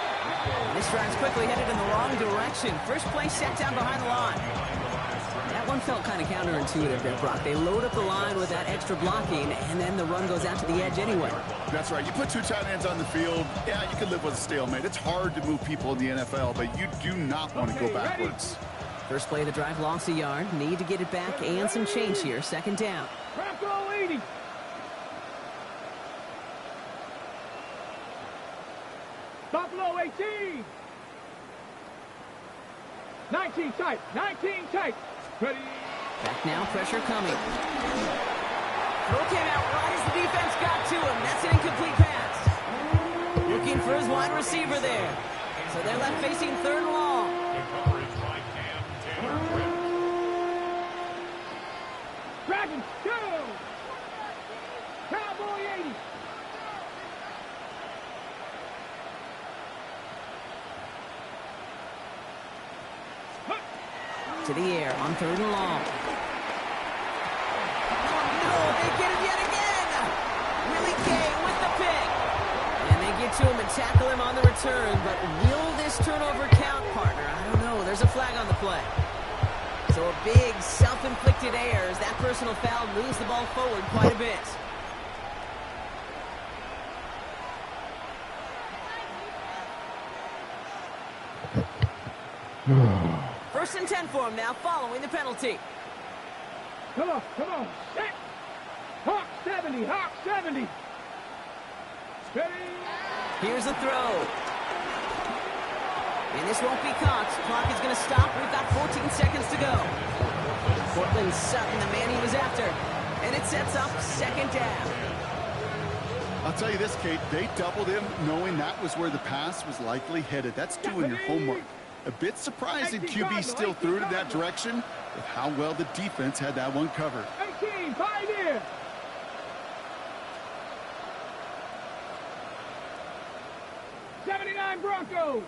This drive's quickly headed in the wrong direction. First play set down behind the line. That one felt kind of counterintuitive there, Brock. They load up the line with that extra blocking, and then the run goes out to the edge anyway. That's right. You put two tight ends on the field, yeah, you can live with a stalemate. It's hard to move people in the NFL, but you do not want to go backwards. First play of the drive lost a yard. Need to get it back and some change here. Second down. Bronco 80. Buffalo 18. 19 tight. 19 tight. Ready. Back now, pressure coming. Throw came out right as the defense got to him. That's an incomplete pass. Looking for his wide receiver there. So they're left facing third and long. The coverage by Cam Taylor. Dragons 2. Cowboy 80. To the air on third and long. No, they get him yet again. Willie Gay with the pick. And they get to him and tackle him on the return. But will this turnover count, partner? I don't know. There's a flag on the play. So a big self-inflicted error as that personal foul moves the ball forward quite a bit. First and 10 for him now, following the penalty. Come on. Set. Hawk 70. Hawk 70. Steady. Here's a throw. And this won't be caught. Clock is going to stop. We've got 14 seconds to go. Cortland Sutton, the man he was after. And it sets up second down. I'll tell you this, Kate, they doubled him knowing that was where the pass was likely headed. That's doing your homework. A bit surprising QB still threw it in that direction with how well the defense had that one covered. 18, Pioneer. '79 Broncos.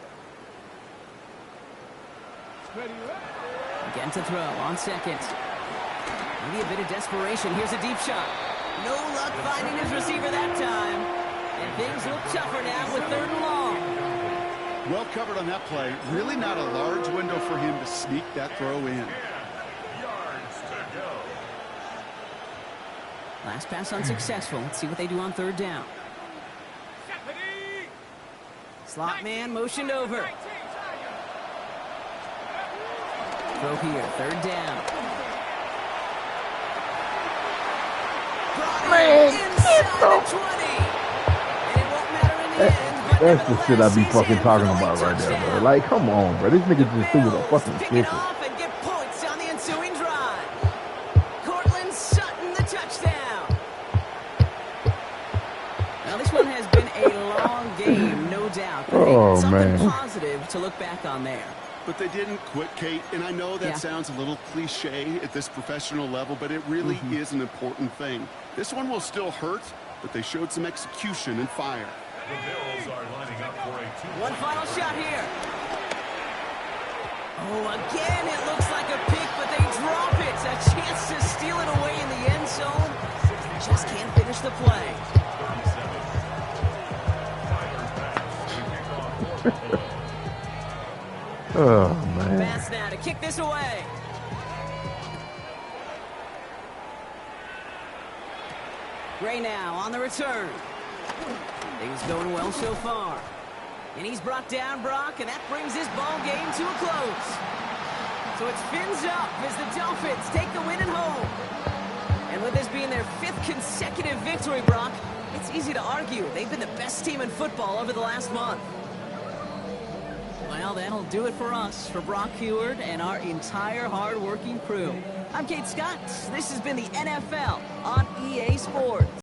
Ready. Again to throw on second. Maybe a bit of desperation. Here's a deep shot. No luck finding his receiver that time. And things look tougher now with third and long. Well covered on that play. Really not a large window for him to sneak that throw in. Yards to go. Last pass unsuccessful. Let's see what they do on third down. Slot man motioned over. Throw here, third down. Man, inside the 20. And it won't matter in the end. That's the shit I be fucking talking about right there, bro. Like, come on, bro. This nigga just threw with a fucking Pick it kicker. off and get points on the ensuing drive. Cortland Sutton, the touchdown. Now, this one has been a long game, no doubt. But Oh, something man. positive to look back on there. But they didn't quit, Kate, and I know that Yeah. sounds a little cliche at this professional level, but it really is an important thing. This one will still hurt, but they showed some execution and fire. The Bills are lining up for a One final shot here. Oh, again, it looks like a pick, but they drop it. A chance to steal it away in the end zone. Just can't finish the play. Oh, man. Pass now to kick this away. Gray now on the return. Things going well so far. And he's brought down Brock, and that brings this ball game to a close. So it's fins up as the Dolphins take the win at home. And with this being their 5th consecutive victory, Brock, it's easy to argue they've been the best team in football over the last month. Well, that'll do it for us, for Brock Heward and our entire hard-working crew. I'm Kate Scott. This has been the NFL on EA Sports.